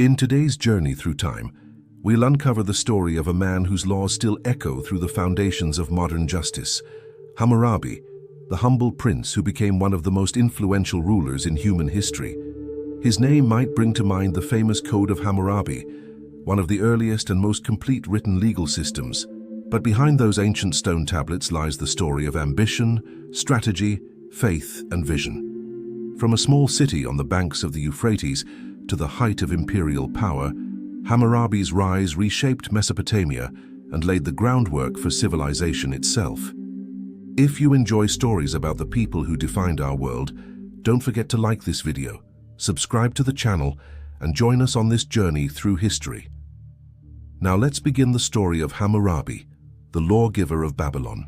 In today's journey through time, we'll uncover the story of a man whose laws still echo through the foundations of modern justice, Hammurabi, the humble prince who became one of the most influential rulers in human history. His name might bring to mind the famous Code of Hammurabi, one of the earliest and most complete written legal systems. But behind those ancient stone tablets lies the story of ambition, strategy, faith, and vision. From a small city on the banks of the Euphrates to the height of imperial power, Hammurabi's rise reshaped Mesopotamia and laid the groundwork for civilization itself. If you enjoy stories about the people who defined our world, don't forget to like this video, subscribe to the channel, and join us on this journey through history. Now let's begin the story of Hammurabi, the lawgiver of Babylon.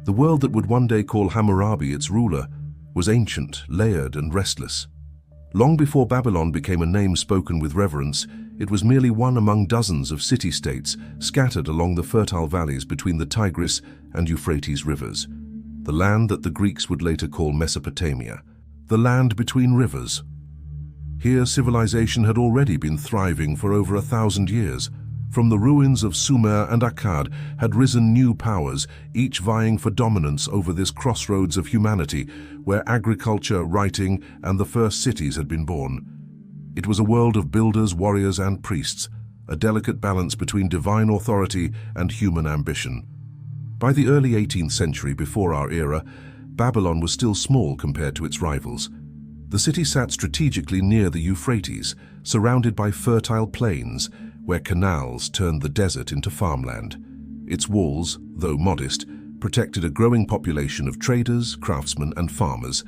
The world that would one day call Hammurabi its ruler was ancient, layered, and restless. Long before Babylon became a name spoken with reverence, it was merely one among dozens of city-states scattered along the fertile valleys between the Tigris and Euphrates rivers, the land that the Greeks would later call Mesopotamia, the land between rivers. Here civilization had already been thriving for over 1,000 years. From the ruins of Sumer and Akkad had risen new powers, each vying for dominance over this crossroads of humanity, where agriculture, writing, and the first cities had been born. It was a world of builders, warriors, and priests, a delicate balance between divine authority and human ambition. By the early 18th century before our era, Babylon was still small compared to its rivals. The city sat strategically near the Euphrates, surrounded by fertile plains, where canals turned the desert into farmland. Its walls, though modest, protected a growing population of traders, craftsmen, and farmers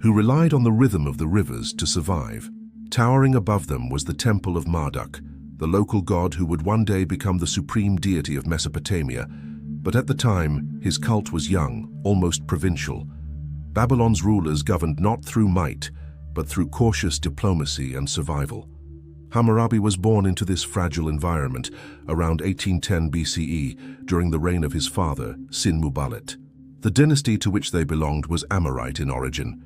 who relied on the rhythm of the rivers to survive. Towering above them was the Temple of Marduk, the local god who would one day become the supreme deity of Mesopotamia, but at the time, his cult was young, almost provincial. Babylon's rulers governed not through might, but through cautious diplomacy and survival. Hammurabi was born into this fragile environment around 1810 BCE during the reign of his father, Sin-Muballit. The dynasty to which they belonged was Amorite in origin,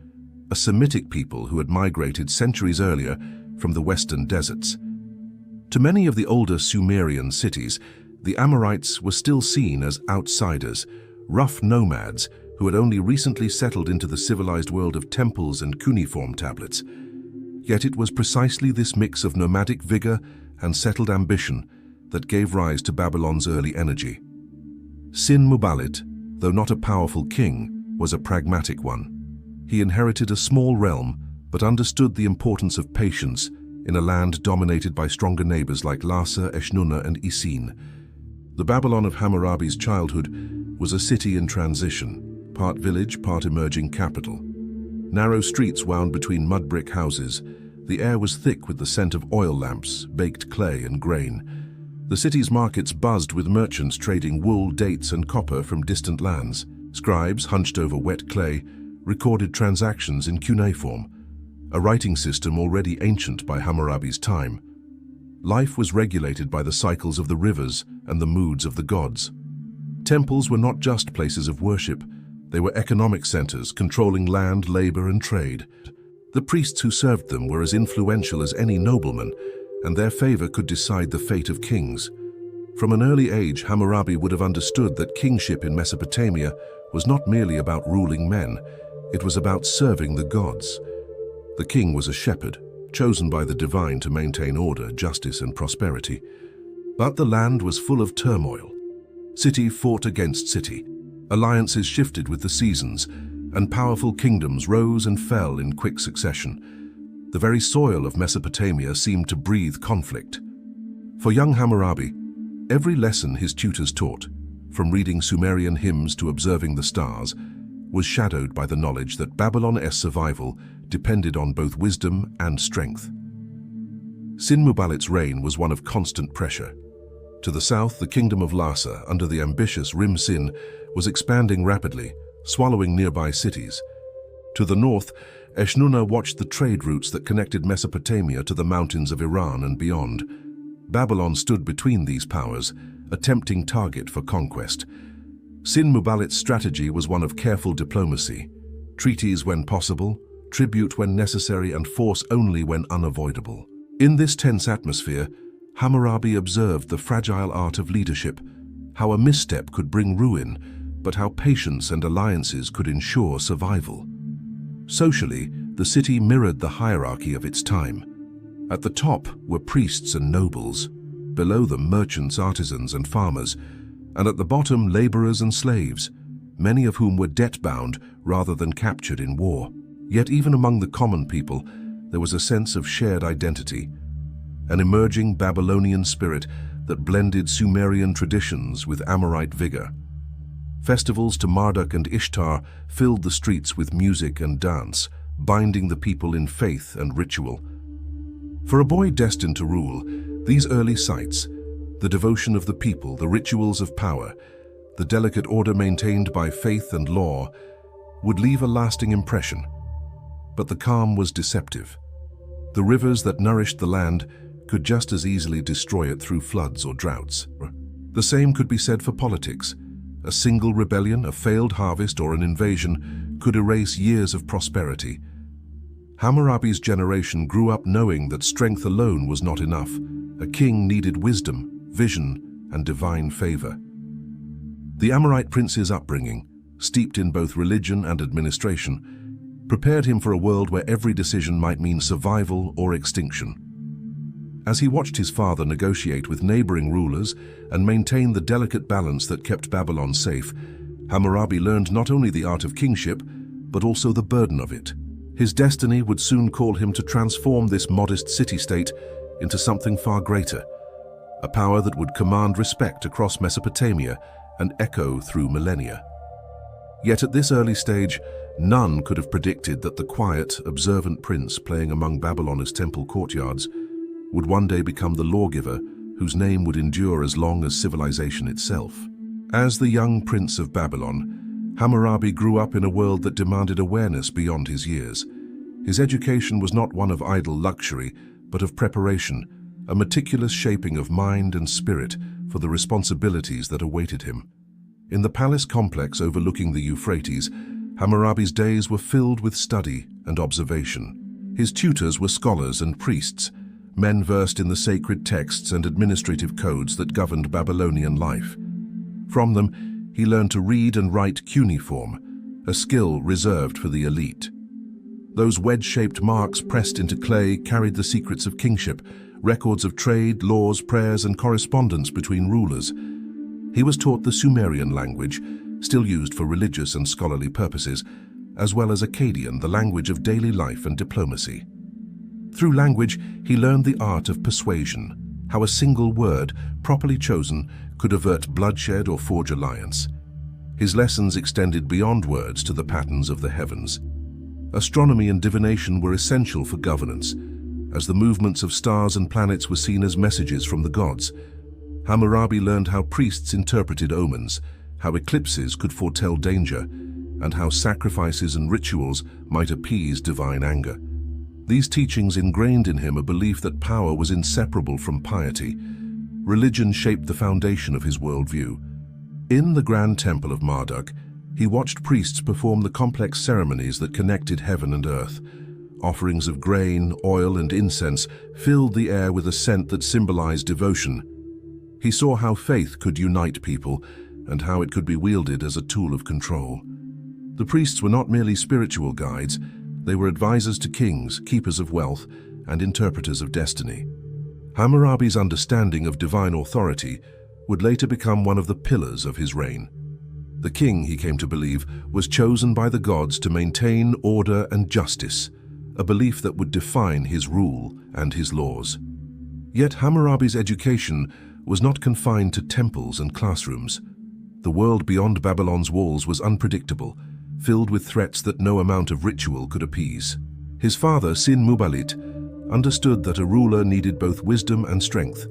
a Semitic people who had migrated centuries earlier from the western deserts. To many of the older Sumerian cities, the Amorites were still seen as outsiders, rough nomads who had only recently settled into the civilized world of temples and cuneiform tablets. Yet it was precisely this mix of nomadic vigor and settled ambition that gave rise to Babylon's early energy. Sin-Muballit, though not a powerful king, was a pragmatic one. He inherited a small realm, but understood the importance of patience in a land dominated by stronger neighbors like Larsa, Eshnunna, and Isin. The Babylon of Hammurabi's childhood was a city in transition, part village, part emerging capital. Narrow streets wound between mud brick houses. The air was thick with the scent of oil lamps, baked clay, and grain. The city's markets buzzed with merchants trading wool, dates, and copper from distant lands. Scribes, hunched over wet clay, recorded transactions in cuneiform, a writing system already ancient by Hammurabi's time. Life was regulated by the cycles of the rivers and the moods of the gods. Temples were not just places of worship. They were economic centers controlling land, labor, and trade. The priests who served them were as influential as any nobleman, and their favor could decide the fate of kings. From an early age, Hammurabi would have understood that kingship in Mesopotamia was not merely about ruling men, it was about serving the gods. The king was a shepherd, chosen by the divine to maintain order, justice, and prosperity. But the land was full of turmoil. City fought against city. Alliances shifted with the seasons, and powerful kingdoms rose and fell in quick succession. The very soil of Mesopotamia seemed to breathe conflict. For young Hammurabi, every lesson his tutors taught, from reading Sumerian hymns to observing the stars, was shadowed by the knowledge that Babylon's survival depended on both wisdom and strength. Sin-Muballit's reign was one of constant pressure. To the south, the kingdom of Larsa, under the ambitious Rim-Sin, was expanding rapidly, swallowing nearby cities. To the north, Eshnunna watched the trade routes that connected Mesopotamia to the mountains of Iran and beyond. Babylon stood between these powers, a tempting target for conquest. Sin-Muballit's strategy was one of careful diplomacy, treaties when possible, tribute when necessary, and force only when unavoidable. In this tense atmosphere, Hammurabi observed the fragile art of leadership, how a misstep could bring ruin, but how patience and alliances could ensure survival. Socially, the city mirrored the hierarchy of its time. At the top were priests and nobles, below them merchants, artisans, and farmers, and at the bottom laborers and slaves, many of whom were debt-bound rather than captured in war. Yet even among the common people, there was a sense of shared identity, an emerging Babylonian spirit that blended Sumerian traditions with Amorite vigor. Festivals to Marduk and Ishtar filled the streets with music and dance, binding the people in faith and ritual. For a boy destined to rule, these early sites, the devotion of the people, the rituals of power, the delicate order maintained by faith and law, would leave a lasting impression. But the calm was deceptive. The rivers that nourished the land could just as easily destroy it through floods or droughts. The same could be said for politics. A single rebellion, a failed harvest, or an invasion could erase years of prosperity. Hammurabi's generation grew up knowing that strength alone was not enough. A king needed wisdom, vision, and divine favor. The Amorite prince's upbringing, steeped in both religion and administration, prepared him for a world where every decision might mean survival or extinction. As he watched his father negotiate with neighboring rulers and maintain the delicate balance that kept Babylon safe, Hammurabi learned not only the art of kingship, but also the burden of it. His destiny would soon call him to transform this modest city-state into something far greater, a power that would command respect across Mesopotamia and echo through millennia. Yet at this early stage, none could have predicted that the quiet, observant prince playing among Babylon's temple courtyards would one day become the lawgiver whose name would endure as long as civilization itself. As the young prince of Babylon, Hammurabi grew up in a world that demanded awareness beyond his years. His education was not one of idle luxury, but of preparation, a meticulous shaping of mind and spirit for the responsibilities that awaited him. In the palace complex overlooking the Euphrates, Hammurabi's days were filled with study and observation. His tutors were scholars and priests, men versed in the sacred texts and administrative codes that governed Babylonian life. From them, he learned to read and write cuneiform, a skill reserved for the elite. Those wedge-shaped marks pressed into clay carried the secrets of kingship, records of trade, laws, prayers, and correspondence between rulers. He was taught the Sumerian language, still used for religious and scholarly purposes, as well as Akkadian, the language of daily life and diplomacy. Through language, he learned the art of persuasion, how a single word, properly chosen, could avert bloodshed or forge alliance. His lessons extended beyond words to the patterns of the heavens. Astronomy and divination were essential for governance, as the movements of stars and planets were seen as messages from the gods. Hammurabi learned how priests interpreted omens, how eclipses could foretell danger, and how sacrifices and rituals might appease divine anger. These teachings ingrained in him a belief that power was inseparable from piety. Religion shaped the foundation of his worldview. In the Grand Temple of Marduk, he watched priests perform the complex ceremonies that connected heaven and earth. Offerings of grain, oil, and incense filled the air with a scent that symbolized devotion. He saw how faith could unite people and how it could be wielded as a tool of control. The priests were not merely spiritual guides, they were advisors to kings, keepers of wealth, and interpreters of destiny. Hammurabi's understanding of divine authority would later become one of the pillars of his reign. The king, he came to believe, was chosen by the gods to maintain order and justice, a belief that would define his rule and his laws. Yet Hammurabi's education was not confined to temples and classrooms. The world beyond Babylon's walls was unpredictable, filled with threats that no amount of ritual could appease. His father, Sin-Muballit, understood that a ruler needed both wisdom and strength.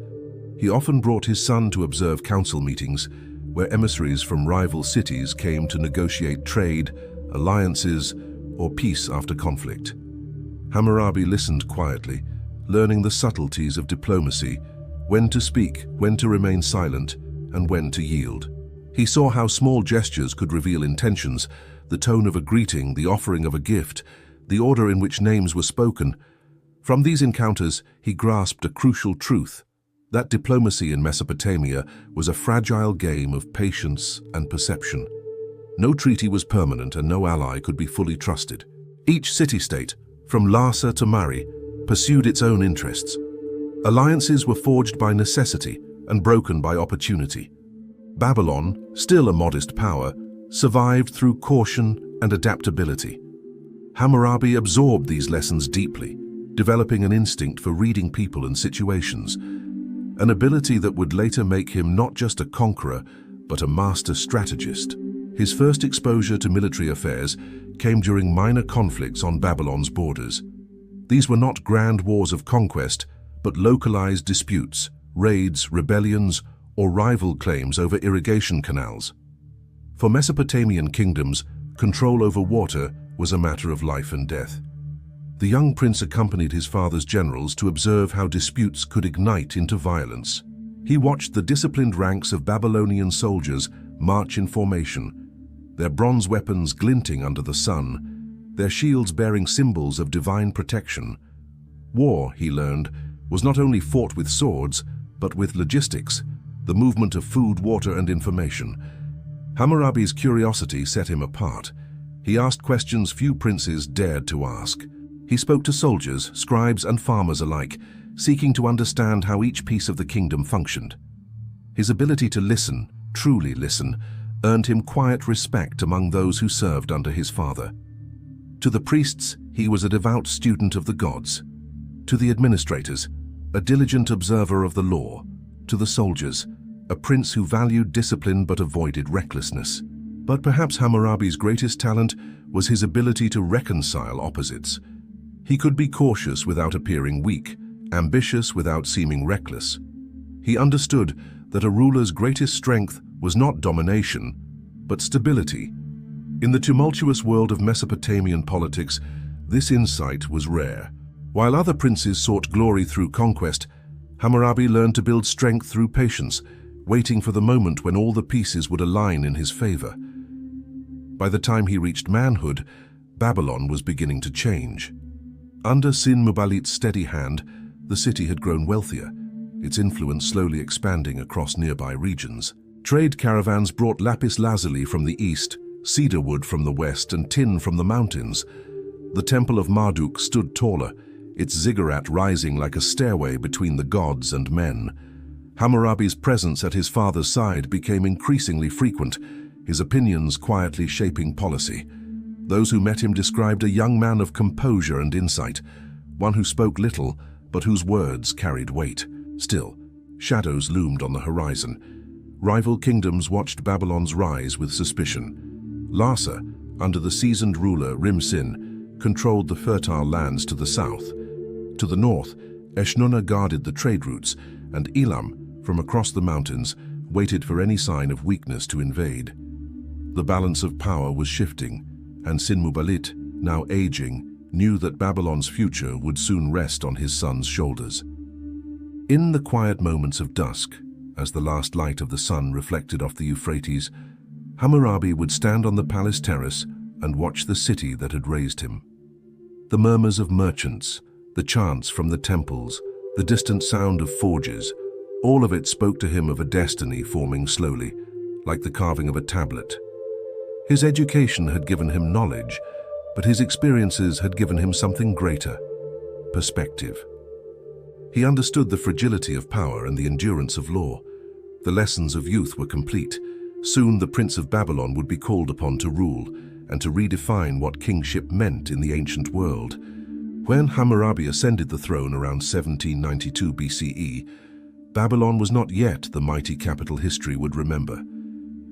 He often brought his son to observe council meetings, where emissaries from rival cities came to negotiate trade, alliances, or peace after conflict. Hammurabi listened quietly, learning the subtleties of diplomacy, when to speak, when to remain silent, and when to yield. He saw how small gestures could reveal intentions, the tone of a greeting, the offering of a gift, the order in which names were spoken. From these encounters, he grasped a crucial truth, that diplomacy in Mesopotamia was a fragile game of patience and perception. No treaty was permanent and no ally could be fully trusted. Each city-state, from Larsa to Mari, pursued its own interests. Alliances were forged by necessity and broken by opportunity. Babylon, still a modest power, survived through caution and adaptability. Hammurabi absorbed these lessons deeply, developing an instinct for reading people and situations, an ability that would later make him not just a conqueror, but a master strategist. His first exposure to military affairs came during minor conflicts on Babylon's borders. These were not grand wars of conquest, but localized disputes, raids, rebellions, or rival claims over irrigation canals. For Mesopotamian kingdoms, control over water was a matter of life and death. The young prince accompanied his father's generals to observe how disputes could ignite into violence. He watched the disciplined ranks of Babylonian soldiers march in formation, their bronze weapons glinting under the sun, their shields bearing symbols of divine protection. War, he learned, was not only fought with swords, but with logistics, the movement of food, water, and information. Hammurabi's curiosity set him apart. He asked questions few princes dared to ask. He spoke to soldiers, scribes, and farmers alike, seeking to understand how each piece of the kingdom functioned. His ability to listen, truly listen, earned him quiet respect among those who served under his father. To the priests, he was a devout student of the gods. To the administrators, a diligent observer of the law. To the soldiers, a prince who valued discipline but avoided recklessness. But perhaps Hammurabi's greatest talent was his ability to reconcile opposites. He could be cautious without appearing weak, ambitious without seeming reckless. He understood that a ruler's greatest strength was not domination, but stability. In the tumultuous world of Mesopotamian politics, this insight was rare. While other princes sought glory through conquest, Hammurabi learned to build strength through patience, waiting for the moment when all the pieces would align in his favor. By the time he reached manhood, Babylon was beginning to change. Under Sin-Mubalit's steady hand, the city had grown wealthier, its influence slowly expanding across nearby regions. Trade caravans brought lapis lazuli from the east, cedar wood from the west, and tin from the mountains. The temple of Marduk stood taller, its ziggurat rising like a stairway between the gods and men. Hammurabi's presence at his father's side became increasingly frequent, his opinions quietly shaping policy. Those who met him described a young man of composure and insight, one who spoke little, but whose words carried weight. Still, shadows loomed on the horizon. Rival kingdoms watched Babylon's rise with suspicion. Larsa, under the seasoned ruler Rim-Sin, controlled the fertile lands to the south. To the north, Eshnunna guarded the trade routes, and Elam, from across the mountains, waited for any sign of weakness to invade. The balance of power was shifting, and Sin-Mubalit, now aging, knew that Babylon's future would soon rest on his son's shoulders. In the quiet moments of dusk, as the last light of the sun reflected off the Euphrates, Hammurabi would stand on the palace terrace and watch the city that had raised him. The murmurs of merchants, the chants from the temples, the distant sound of forges, all of it spoke to him of a destiny forming slowly, like the carving of a tablet. His education had given him knowledge, but his experiences had given him something greater: perspective. He understood the fragility of power and the endurance of law. The lessons of youth were complete. Soon the Prince of Babylon would be called upon to rule and to redefine what kingship meant in the ancient world. When Hammurabi ascended the throne around 1792 BCE, Babylon was not yet the mighty capital history would remember.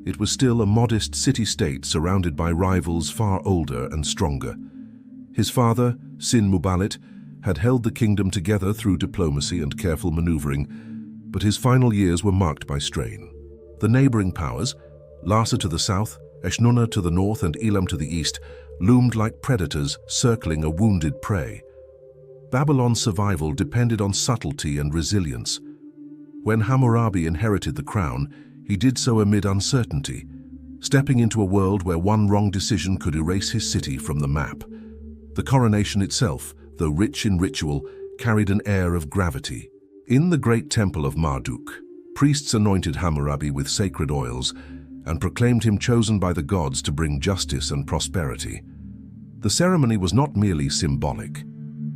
It was still a modest city-state surrounded by rivals far older and stronger. His father, Sin-Mubalit, had held the kingdom together through diplomacy and careful maneuvering, but his final years were marked by strain. The neighboring powers, Larsa to the south, Eshnunna to the north, and Elam to the east, loomed like predators circling a wounded prey. Babylon's survival depended on subtlety and resilience. When Hammurabi inherited the crown, he did so amid uncertainty, stepping into a world where one wrong decision could erase his city from the map. The coronation itself, though rich in ritual, carried an air of gravity. In the great temple of Marduk, priests anointed Hammurabi with sacred oils and proclaimed him chosen by the gods to bring justice and prosperity. The ceremony was not merely symbolic,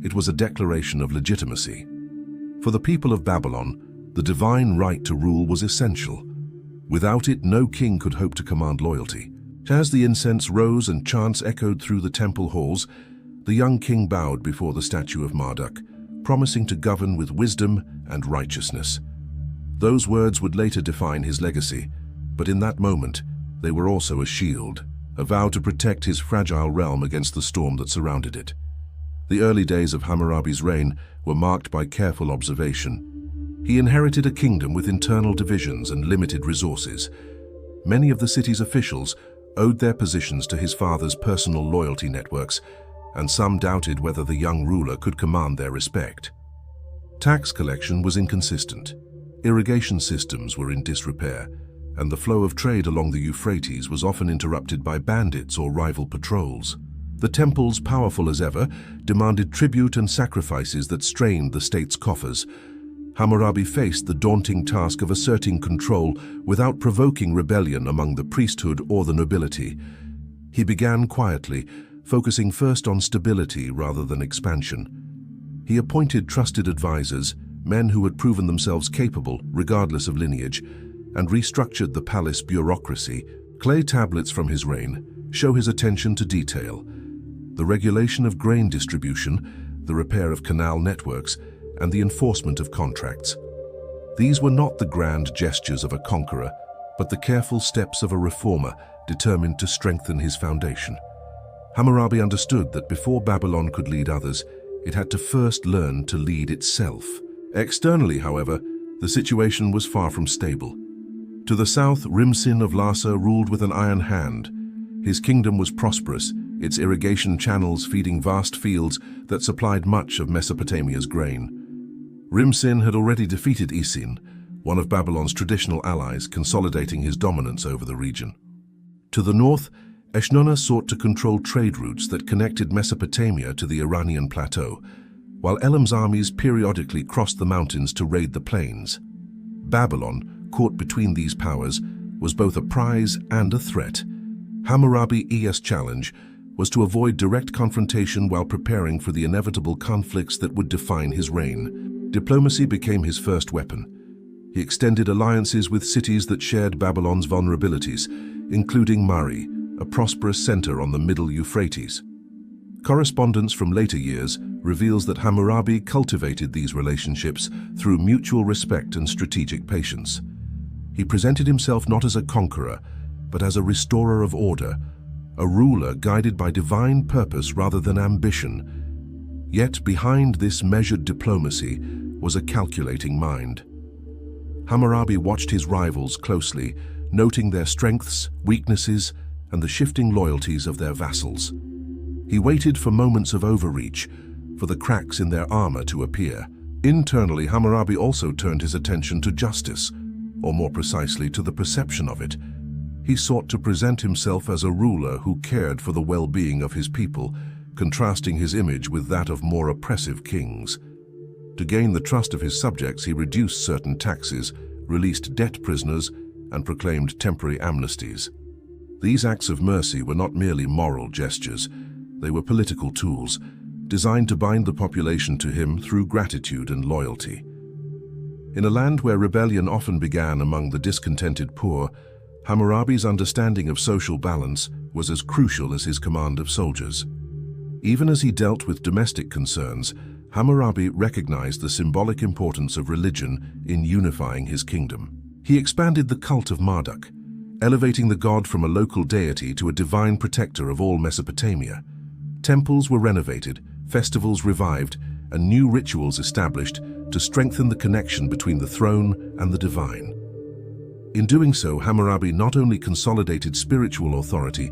it was a declaration of legitimacy. For the people of Babylon, the divine right to rule was essential. Without it, no king could hope to command loyalty. As the incense rose and chants echoed through the temple halls, the young king bowed before the statue of Marduk, promising to govern with wisdom and righteousness. Those words would later define his legacy, but in that moment, they were also a shield, a vow to protect his fragile realm against the storm that surrounded it. The early days of Hammurabi's reign were marked by careful observation. He inherited a kingdom with internal divisions and limited resources. Many of the city's officials owed their positions to his father's personal loyalty networks, and some doubted whether the young ruler could command their respect. Tax collection was inconsistent, irrigation systems were in disrepair, and the flow of trade along the Euphrates was often interrupted by bandits or rival patrols. The temples, powerful as ever, demanded tribute and sacrifices that strained the state's coffers. Hammurabi faced the daunting task of asserting control without provoking rebellion among the priesthood or the nobility. He began quietly, focusing first on stability rather than expansion. He appointed trusted advisors, men who had proven themselves capable, regardless of lineage, and restructured the palace bureaucracy. Clay tablets from his reign show his attention to detail. The regulation of grain distribution, the repair of canal networks, and the enforcement of contracts. These were not the grand gestures of a conqueror, but the careful steps of a reformer determined to strengthen his foundation. Hammurabi understood that before Babylon could lead others, it had to first learn to lead itself. Externally, however, the situation was far from stable. To the south, Rimsin of Larsa ruled with an iron hand. His kingdom was prosperous, its irrigation channels feeding vast fields that supplied much of Mesopotamia's grain. Rimsin had already defeated Isin, one of Babylon's traditional allies, consolidating his dominance over the region. To the north, Eshnunna sought to control trade routes that connected Mesopotamia to the Iranian plateau, while Elam's armies periodically crossed the mountains to raid the plains. Babylon, caught between these powers, was both a prize and a threat. Hammurabi's challenge was to avoid direct confrontation while preparing for the inevitable conflicts that would define his reign. Diplomacy became his first weapon. He extended alliances with cities that shared Babylon's vulnerabilities, including Mari, a prosperous center on the middle Euphrates. Correspondence from later years reveals that Hammurabi cultivated these relationships through mutual respect and strategic patience. He presented himself not as a conqueror, but as a restorer of order, a ruler guided by divine purpose rather than ambition. Yet behind this measured diplomacy was a calculating mind. Hammurabi watched his rivals closely, noting their strengths, weaknesses, and the shifting loyalties of their vassals. He waited for moments of overreach, for the cracks in their armor to appear. Internally, Hammurabi also turned his attention to justice, or more precisely, to the perception of it. He sought to present himself as a ruler who cared for the well-being of his people, contrasting his image with that of more oppressive kings. To gain the trust of his subjects, he reduced certain taxes, released debt prisoners, and proclaimed temporary amnesties. These acts of mercy were not merely moral gestures, they were political tools, designed to bind the population to him through gratitude and loyalty. In a land where rebellion often began among the discontented poor, Hammurabi's understanding of social balance was as crucial as his command of soldiers. Even as he dealt with domestic concerns, Hammurabi recognized the symbolic importance of religion in unifying his kingdom. He expanded the cult of Marduk, elevating the god from a local deity to a divine protector of all Mesopotamia. Temples were renovated, festivals revived, and new rituals established to strengthen the connection between the throne and the divine. In doing so, Hammurabi not only consolidated spiritual authority,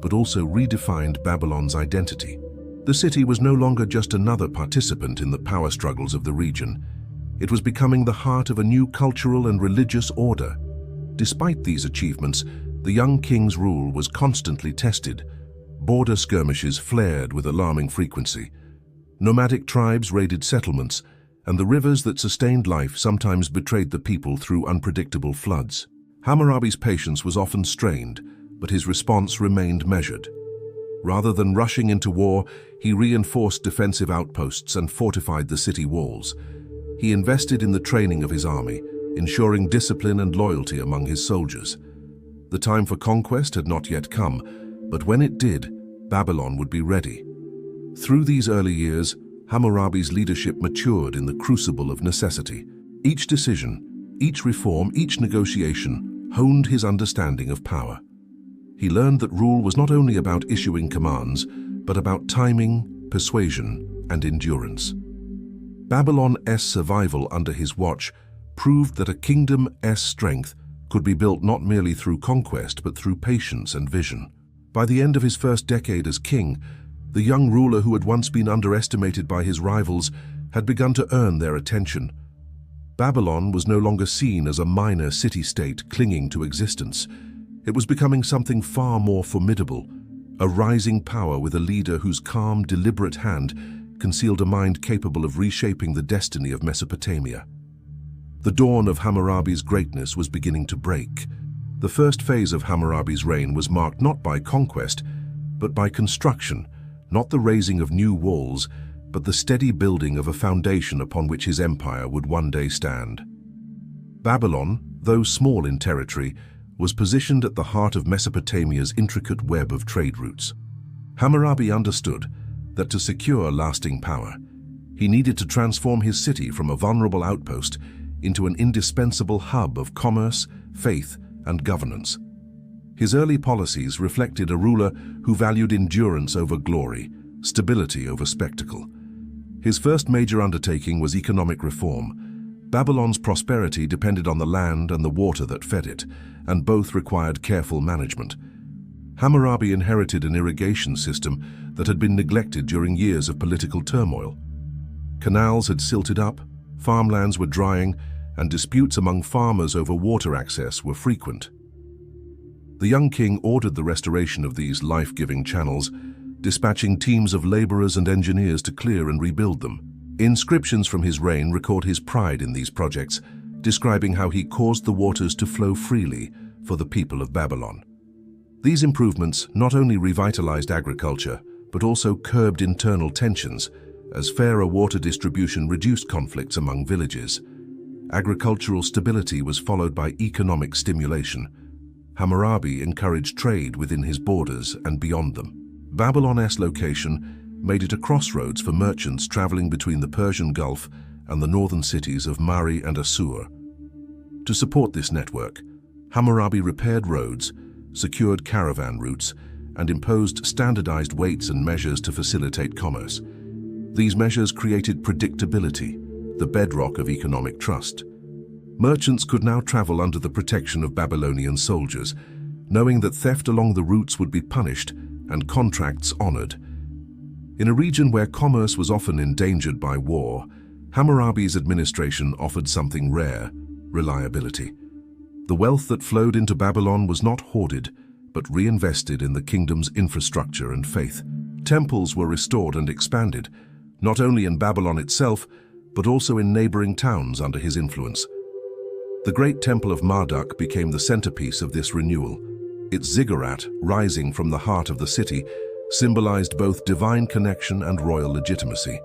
but also redefined Babylon's identity. The city was no longer just another participant in the power struggles of the region. It was becoming the heart of a new cultural and religious order. Despite these achievements, the young king's rule was constantly tested. Border skirmishes flared with alarming frequency. Nomadic tribes raided settlements, and the rivers that sustained life sometimes betrayed the people through unpredictable floods. Hammurabi's patience was often strained, but his response remained measured. Rather than rushing into war, he reinforced defensive outposts and fortified the city walls. He invested in the training of his army, ensuring discipline and loyalty among his soldiers. The time for conquest had not yet come, but when it did, Babylon would be ready. Through these early years, Hammurabi's leadership matured in the crucible of necessity. Each decision, each reform, each negotiation honed his understanding of power. He learned that rule was not only about issuing commands, but about timing, persuasion, and endurance. Babylon's survival under his watch proved that a kingdom's strength could be built not merely through conquest, but through patience and vision. By the end of his first decade as king, the young ruler who had once been underestimated by his rivals had begun to earn their attention. Babylon was no longer seen as a minor city-state clinging to existence. It was becoming something far more formidable, a rising power with a leader whose calm, deliberate hand concealed a mind capable of reshaping the destiny of Mesopotamia. The dawn of Hammurabi's greatness was beginning to break. The first phase of Hammurabi's reign was marked not by conquest, but by construction, not the raising of new walls, but the steady building of a foundation upon which his empire would one day stand. Babylon, though small in territory, was positioned at the heart of Mesopotamia's intricate web of trade routes. Hammurabi understood that to secure lasting power, he needed to transform his city from a vulnerable outpost into an indispensable hub of commerce, faith, and governance. His early policies reflected a ruler who valued endurance over glory, stability over spectacle. His first major undertaking was economic reform. Babylon's prosperity depended on the land and the water that fed it, and both required careful management. Hammurabi inherited an irrigation system that had been neglected during years of political turmoil. Canals had silted up, farmlands were drying, and disputes among farmers over water access were frequent. The young king ordered the restoration of these life-giving channels, dispatching teams of laborers and engineers to clear and rebuild them. Inscriptions from his reign record his pride in these projects, describing how he caused the waters to flow freely for the people of Babylon. These improvements not only revitalized agriculture, but also curbed internal tensions, as fairer water distribution reduced conflicts among villages. Agricultural stability was followed by economic stimulation. Hammurabi encouraged trade within his borders and beyond them. Babylon's location made it a crossroads for merchants traveling between the Persian Gulf and the northern cities of Mari and Assur. To support this network, Hammurabi repaired roads, secured caravan routes, and imposed standardized weights and measures to facilitate commerce. These measures created predictability, the bedrock of economic trust. Merchants could now travel under the protection of Babylonian soldiers, knowing that theft along the routes would be punished and contracts honored. In a region where commerce was often endangered by war, Hammurabi's administration offered something rare: reliability. The wealth that flowed into Babylon was not hoarded, but reinvested in the kingdom's infrastructure and faith. Temples were restored and expanded, not only in Babylon itself, but also in neighboring towns under his influence. The great temple of Marduk became the centerpiece of this renewal. Its ziggurat, rising from the heart of the city, symbolized both divine connection and royal legitimacy.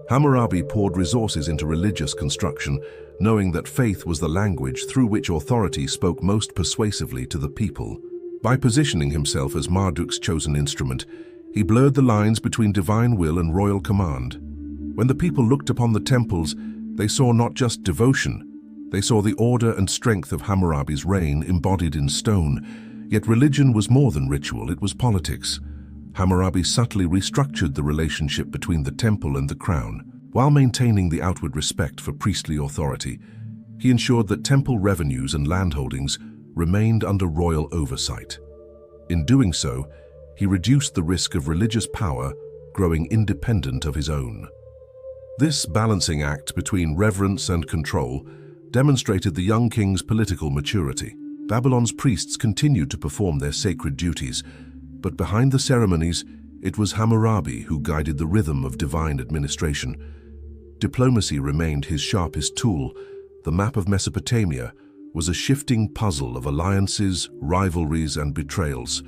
Hammurabi poured resources into religious construction, knowing that faith was the language through which authority spoke most persuasively to the people. By positioning himself as Marduk's chosen instrument, he blurred the lines between divine will and royal command. When the people looked upon the temples, they saw not just devotion, they saw the order and strength of Hammurabi's reign embodied in stone. Yet religion was more than ritual, it was politics. Hammurabi subtly restructured the relationship between the temple and the crown. While maintaining the outward respect for priestly authority, he ensured that temple revenues and landholdings remained under royal oversight. In doing so, he reduced the risk of religious power growing independent of his own. This balancing act between reverence and control demonstrated the young king's political maturity. Babylon's priests continued to perform their sacred duties, but behind the ceremonies, It was Hammurabi who guided the rhythm of divine administration. Diplomacy remained his sharpest tool. The map of Mesopotamia was a shifting puzzle of alliances, rivalries, and betrayals.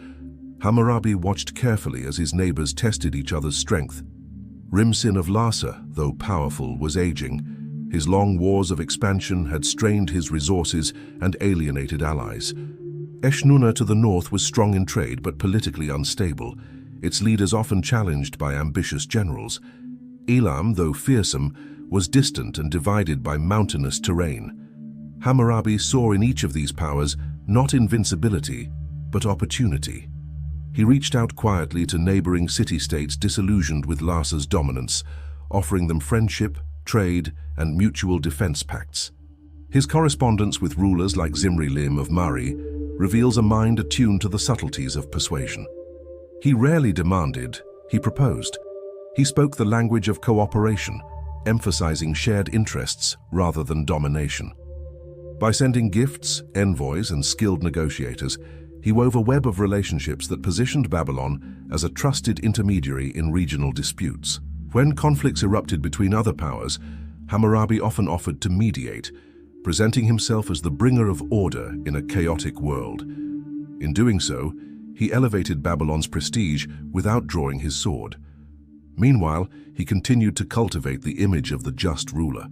Hammurabi watched carefully as his neighbors tested each other's strength. Rimsin of Larsa, though powerful, was aging. His long wars of expansion had strained his resources and alienated allies. Eshnunna to the north was strong in trade but politically unstable, its leaders often challenged by ambitious generals. Elam, though fearsome, was distant and divided by mountainous terrain. Hammurabi saw in each of these powers not invincibility, but opportunity. He reached out quietly to neighboring city-states disillusioned with Larsa's dominance, offering them friendship, trade, and mutual defense pacts. His correspondence with rulers like Zimri-Lim of Mari reveals a mind attuned to the subtleties of persuasion. He rarely demanded, he proposed. He spoke the language of cooperation, emphasizing shared interests rather than domination. By sending gifts, envoys, and skilled negotiators, he wove a web of relationships that positioned Babylon as a trusted intermediary in regional disputes. When conflicts erupted between other powers, Hammurabi often offered to mediate, presenting himself as the bringer of order in a chaotic world. In doing so, he elevated Babylon's prestige without drawing his sword. Meanwhile, he continued to cultivate the image of the just ruler.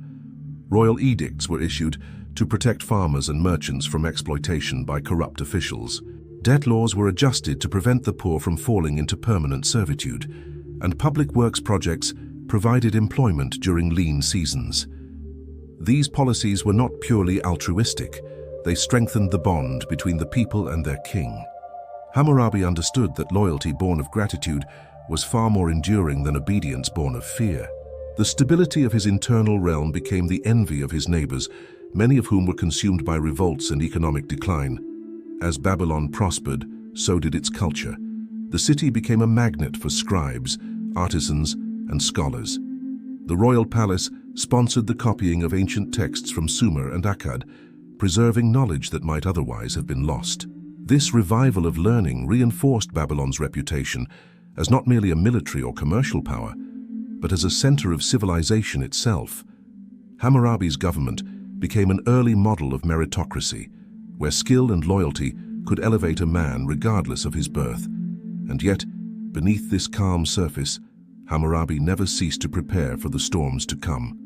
Royal edicts were issued to protect farmers and merchants from exploitation by corrupt officials. Debt laws were adjusted to prevent the poor from falling into permanent servitude, and public works projects provided employment during lean seasons. These policies were not purely altruistic. They strengthened the bond between the people and their king. Hammurabi understood that loyalty born of gratitude was far more enduring than obedience born of fear. The stability of his internal realm became the envy of his neighbors, many of whom were consumed by revolts and economic decline. As Babylon prospered, so did its culture. The city became a magnet for scribes, artisans, and scholars. The royal palace sponsored the copying of ancient texts from Sumer and Akkad, preserving knowledge that might otherwise have been lost. This revival of learning reinforced Babylon's reputation as not merely a military or commercial power, but as a center of civilization itself. Hammurabi's government became an early model of meritocracy, where skill and loyalty could elevate a man regardless of his birth. And yet, beneath this calm surface, Hammurabi never ceased to prepare for the storms to come.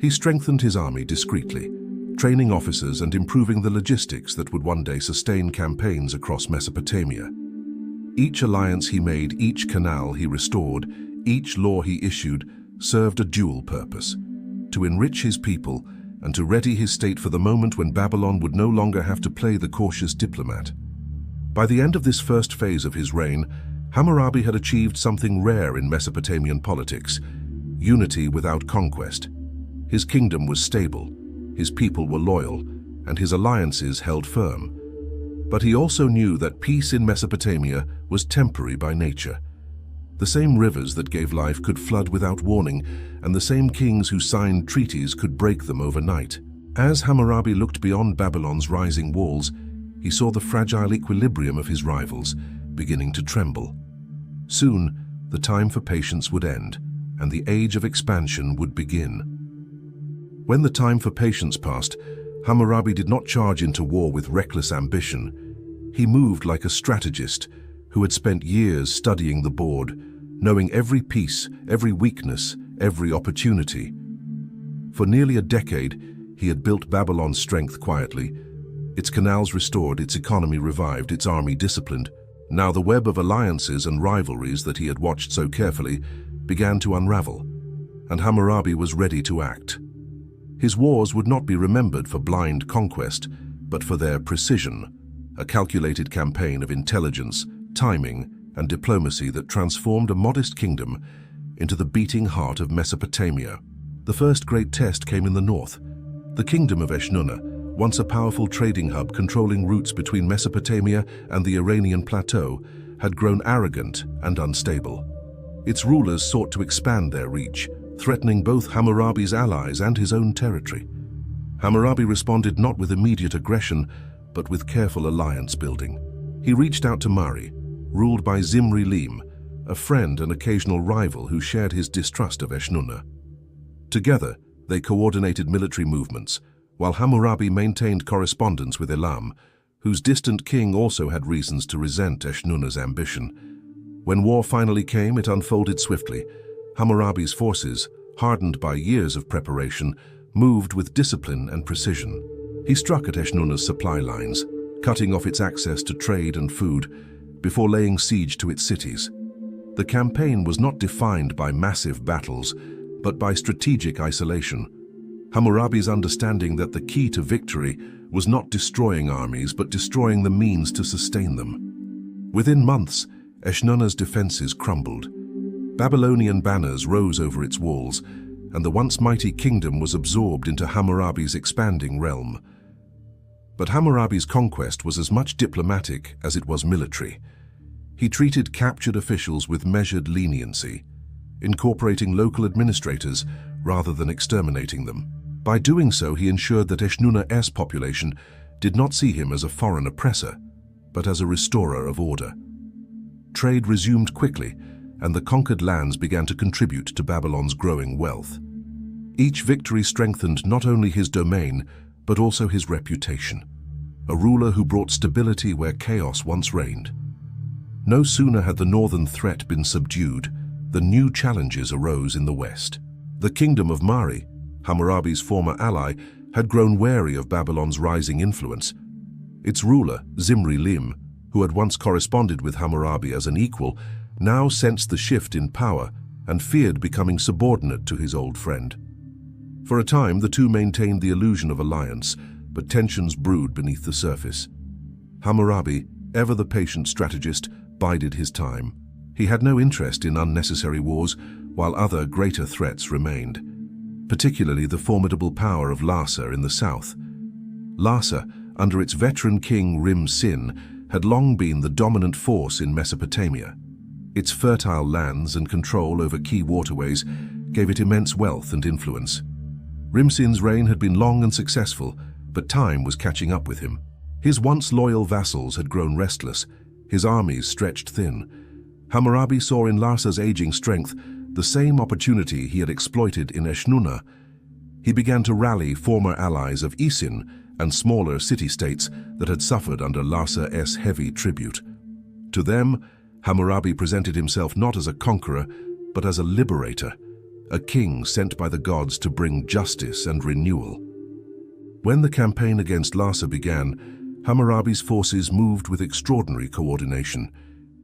He strengthened his army discreetly, training officers and improving the logistics that would one day sustain campaigns across Mesopotamia. Each alliance he made, each canal he restored, each law he issued served a dual purpose: to enrich his people and to ready his state for the moment when Babylon would no longer have to play the cautious diplomat. By the end of this first phase of his reign, Hammurabi had achieved something rare in Mesopotamian politics: unity without conquest. His kingdom was stable, his people were loyal, and his alliances held firm. But he also knew that peace in Mesopotamia was temporary by nature. The same rivers that gave life could flood without warning, and the same kings who signed treaties could break them overnight. As Hammurabi looked beyond Babylon's rising walls, he saw the fragile equilibrium of his rivals beginning to tremble. Soon, the time for patience would end, and the age of expansion would begin. When the time for patience passed, Hammurabi did not charge into war with reckless ambition. He moved like a strategist who had spent years studying the board, knowing every piece, every weakness, every opportunity. For nearly a decade, he had built Babylon's strength quietly. Its canals restored, its economy revived, its army disciplined. Now the web of alliances and rivalries that he had watched so carefully began to unravel, and Hammurabi was ready to act. His wars would not be remembered for blind conquest, but for their precision, a calculated campaign of intelligence, timing, and diplomacy that transformed a modest kingdom into the beating heart of Mesopotamia. The first great test came in the north. The kingdom of Eshnunna, once a powerful trading hub controlling routes between Mesopotamia and the Iranian plateau, had grown arrogant and unstable. Its rulers sought to expand their reach, threatening both Hammurabi's allies and his own territory. Hammurabi responded not with immediate aggression, but with careful alliance building. He reached out to Mari, ruled by Zimri-Lim, a friend and occasional rival who shared his distrust of Eshnunna. Together, they coordinated military movements, while Hammurabi maintained correspondence with Elam, whose distant king also had reasons to resent Eshnunna's ambition. When war finally came, it unfolded swiftly. Hammurabi's forces, hardened by years of preparation, moved with discipline and precision. He struck at Eshnunna's supply lines, cutting off its access to trade and food, before laying siege to its cities. The campaign was not defined by massive battles, but by strategic isolation. Hammurabi's understanding that the key to victory was not destroying armies, but destroying the means to sustain them. Within months, Eshnunna's defenses crumbled. Babylonian banners rose over its walls, and the once mighty kingdom was absorbed into Hammurabi's expanding realm. But Hammurabi's conquest was as much diplomatic as it was military. He treated captured officials with measured leniency, incorporating local administrators rather than exterminating them. By doing so, he ensured that Eshnunna's population did not see him as a foreign oppressor, but as a restorer of order. Trade resumed quickly, and the conquered lands began to contribute to Babylon's growing wealth. Each victory strengthened not only his domain, but also his reputation, a ruler who brought stability where chaos once reigned. No sooner had the northern threat been subdued than new challenges arose in the west. The kingdom of Mari, Hammurabi's former ally, had grown wary of Babylon's rising influence. Its ruler, Zimri-Lim, who had once corresponded with Hammurabi as an equal, now sensed the shift in power and feared becoming subordinate to his old friend. For a time, the two maintained the illusion of alliance, but tensions brewed beneath the surface. Hammurabi, ever the patient strategist, bided his time. He had no interest in unnecessary wars, while other greater threats remained, particularly the formidable power of Larsa in the south. Larsa, under its veteran king Rim-Sin, had long been the dominant force in Mesopotamia. Its fertile lands and control over key waterways gave it immense wealth and influence. Rim-Sin's reign had been long and successful, but time was catching up with him. His once loyal vassals had grown restless, his armies stretched thin. Hammurabi saw in Larsa's aging strength the same opportunity he had exploited in Eshnunna. He began to rally former allies of Isin and smaller city-states that had suffered under Larsa's heavy tribute. To them, Hammurabi presented himself not as a conqueror, but as a liberator, a king sent by the gods to bring justice and renewal. When the campaign against Larsa began, Hammurabi's forces moved with extraordinary coordination.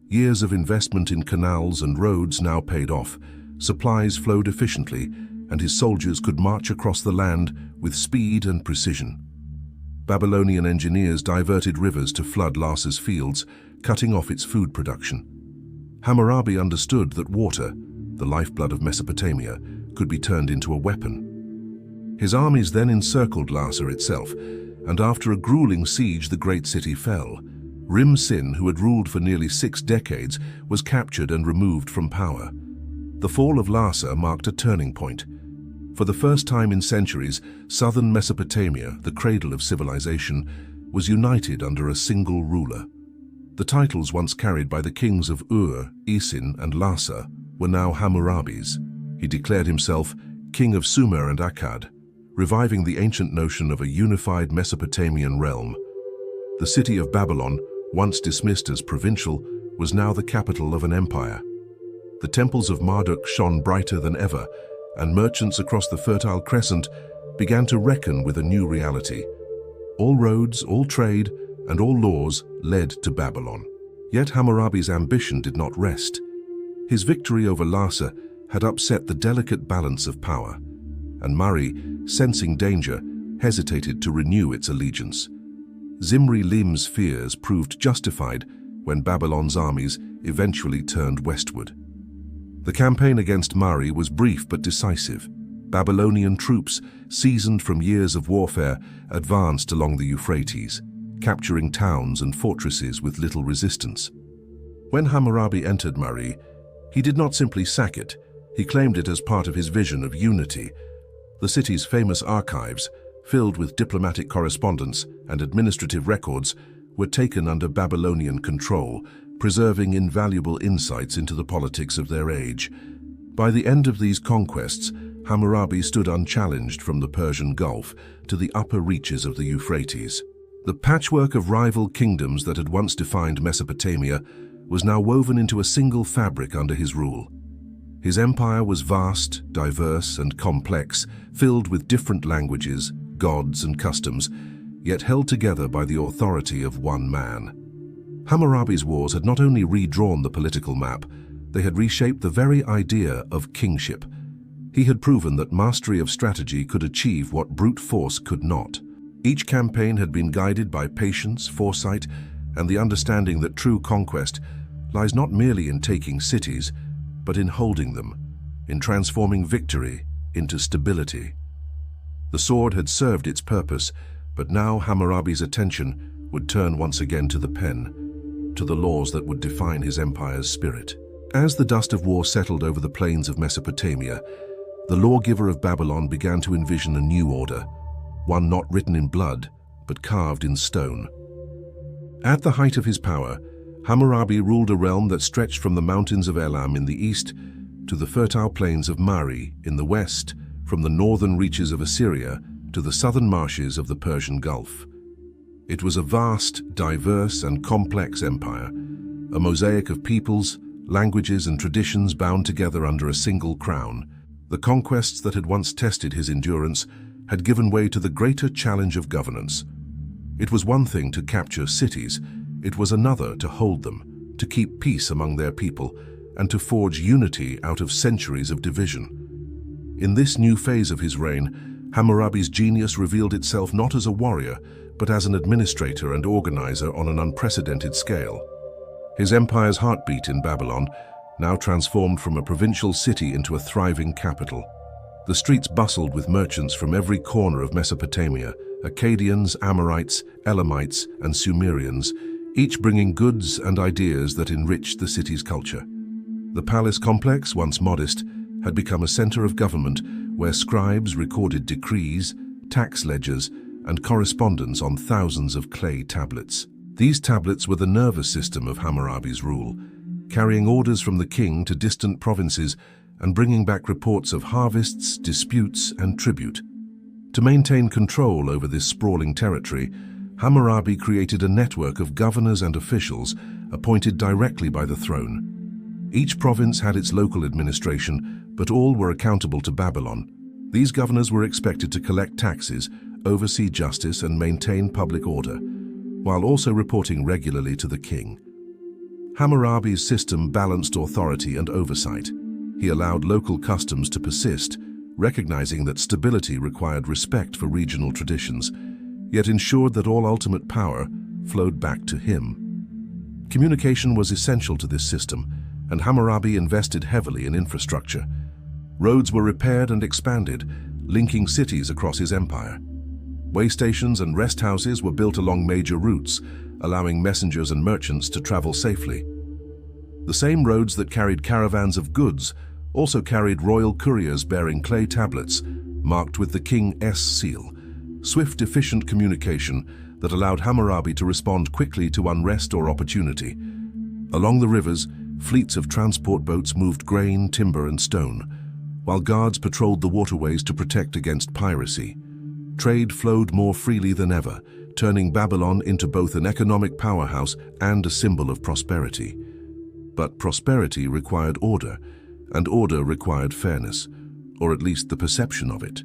Years of investment in canals and roads now paid off. Supplies flowed efficiently, and his soldiers could march across the land with speed and precision. Babylonian engineers diverted rivers to flood Larsa's fields, cutting off its food production. Hammurabi understood that water, the lifeblood of Mesopotamia, could be turned into a weapon. His armies then encircled Larsa itself, and after a grueling siege the great city fell. Rim-Sin, who had ruled for nearly 6 decades, was captured and removed from power. The fall of Larsa marked a turning point. For the first time in centuries, southern Mesopotamia, the cradle of civilization, was united under a single ruler. The titles once carried by the kings of Ur, Isin, and Larsa were now Hammurabi's. He declared himself king of Sumer and Akkad, reviving the ancient notion of a unified Mesopotamian realm. The city of Babylon, once dismissed as provincial, was now the capital of an empire. The temples of Marduk shone brighter than ever, and merchants across the Fertile Crescent began to reckon with a new reality. All roads, all trade, and all laws led to Babylon. Yet Hammurabi's ambition did not rest. His victory over Larsa had upset the delicate balance of power, and Mari, sensing danger, hesitated to renew its allegiance. Zimri-Lim's fears proved justified when Babylon's armies eventually turned westward. The campaign against Mari was brief but decisive. Babylonian troops, seasoned from years of warfare, advanced along the Euphrates, capturing towns and fortresses with little resistance. When Hammurabi entered Mari, he did not simply sack it, he claimed it as part of his vision of unity. The city's famous archives, filled with diplomatic correspondence and administrative records, were taken under Babylonian control, preserving invaluable insights into the politics of their age. By the end of these conquests, Hammurabi stood unchallenged from the Persian Gulf to the upper reaches of the Euphrates. The patchwork of rival kingdoms that had once defined Mesopotamia was now woven into a single fabric under his rule. His empire was vast, diverse, and complex, filled with different languages, gods, and customs, yet held together by the authority of one man. Hammurabi's wars had not only redrawn the political map, they had reshaped the very idea of kingship. He had proven that mastery of strategy could achieve what brute force could not. Each campaign had been guided by patience, foresight, and the understanding that true conquest lies not merely in taking cities, but in holding them, in transforming victory into stability. The sword had served its purpose, but now Hammurabi's attention would turn once again to the pen, to the laws that would define his empire's spirit. As the dust of war settled over the plains of Mesopotamia, the lawgiver of Babylon began to envision a new order, one not written in blood, but carved in stone. At the height of his power, Hammurabi ruled a realm that stretched from the mountains of Elam in the east to the fertile plains of Mari in the west, from the northern reaches of Assyria to the southern marshes of the Persian Gulf. It was a vast, diverse, and complex empire, a mosaic of peoples, languages, and traditions bound together under a single crown. The conquests that had once tested his endurance had given way to the greater challenge of governance. It was one thing to capture cities, it was another to hold them, to keep peace among their people, and to forge unity out of centuries of division. In this new phase of his reign, Hammurabi's genius revealed itself not as a warrior, but as an administrator and organizer on an unprecedented scale. His empire's heartbeat in Babylon now transformed from a provincial city into a thriving capital. The streets bustled with merchants from every corner of Mesopotamia, Akkadians, Amorites, Elamites, and Sumerians, each bringing goods and ideas that enriched the city's culture. The palace complex, once modest, had become a center of government where scribes recorded decrees, tax ledgers, and correspondence on thousands of clay tablets. These tablets were the nervous system of Hammurabi's rule, carrying orders from the king to distant provinces and bringing back reports of harvests, disputes, and tribute. To maintain control over this sprawling territory, Hammurabi created a network of governors and officials appointed directly by the throne. Each province had its local administration, but all were accountable to Babylon. These governors were expected to collect taxes, oversee justice, and maintain public order, while also reporting regularly to the king. Hammurabi's system balanced authority and oversight. He allowed local customs to persist, recognizing that stability required respect for regional traditions, yet ensured that all ultimate power flowed back to him. Communication was essential to this system, and Hammurabi invested heavily in infrastructure. Roads were repaired and expanded, linking cities across his empire. Waystations and rest houses were built along major routes, allowing messengers and merchants to travel safely. The same roads that carried caravans of goods also carried royal couriers bearing clay tablets marked with the king's seal, swift, efficient communication that allowed Hammurabi to respond quickly to unrest or opportunity. Along the rivers, fleets of transport boats moved grain, timber, and stone, while guards patrolled the waterways to protect against piracy. Trade flowed more freely than ever, turning Babylon into both an economic powerhouse and a symbol of prosperity. But prosperity required order, and order required fairness, or at least the perception of it.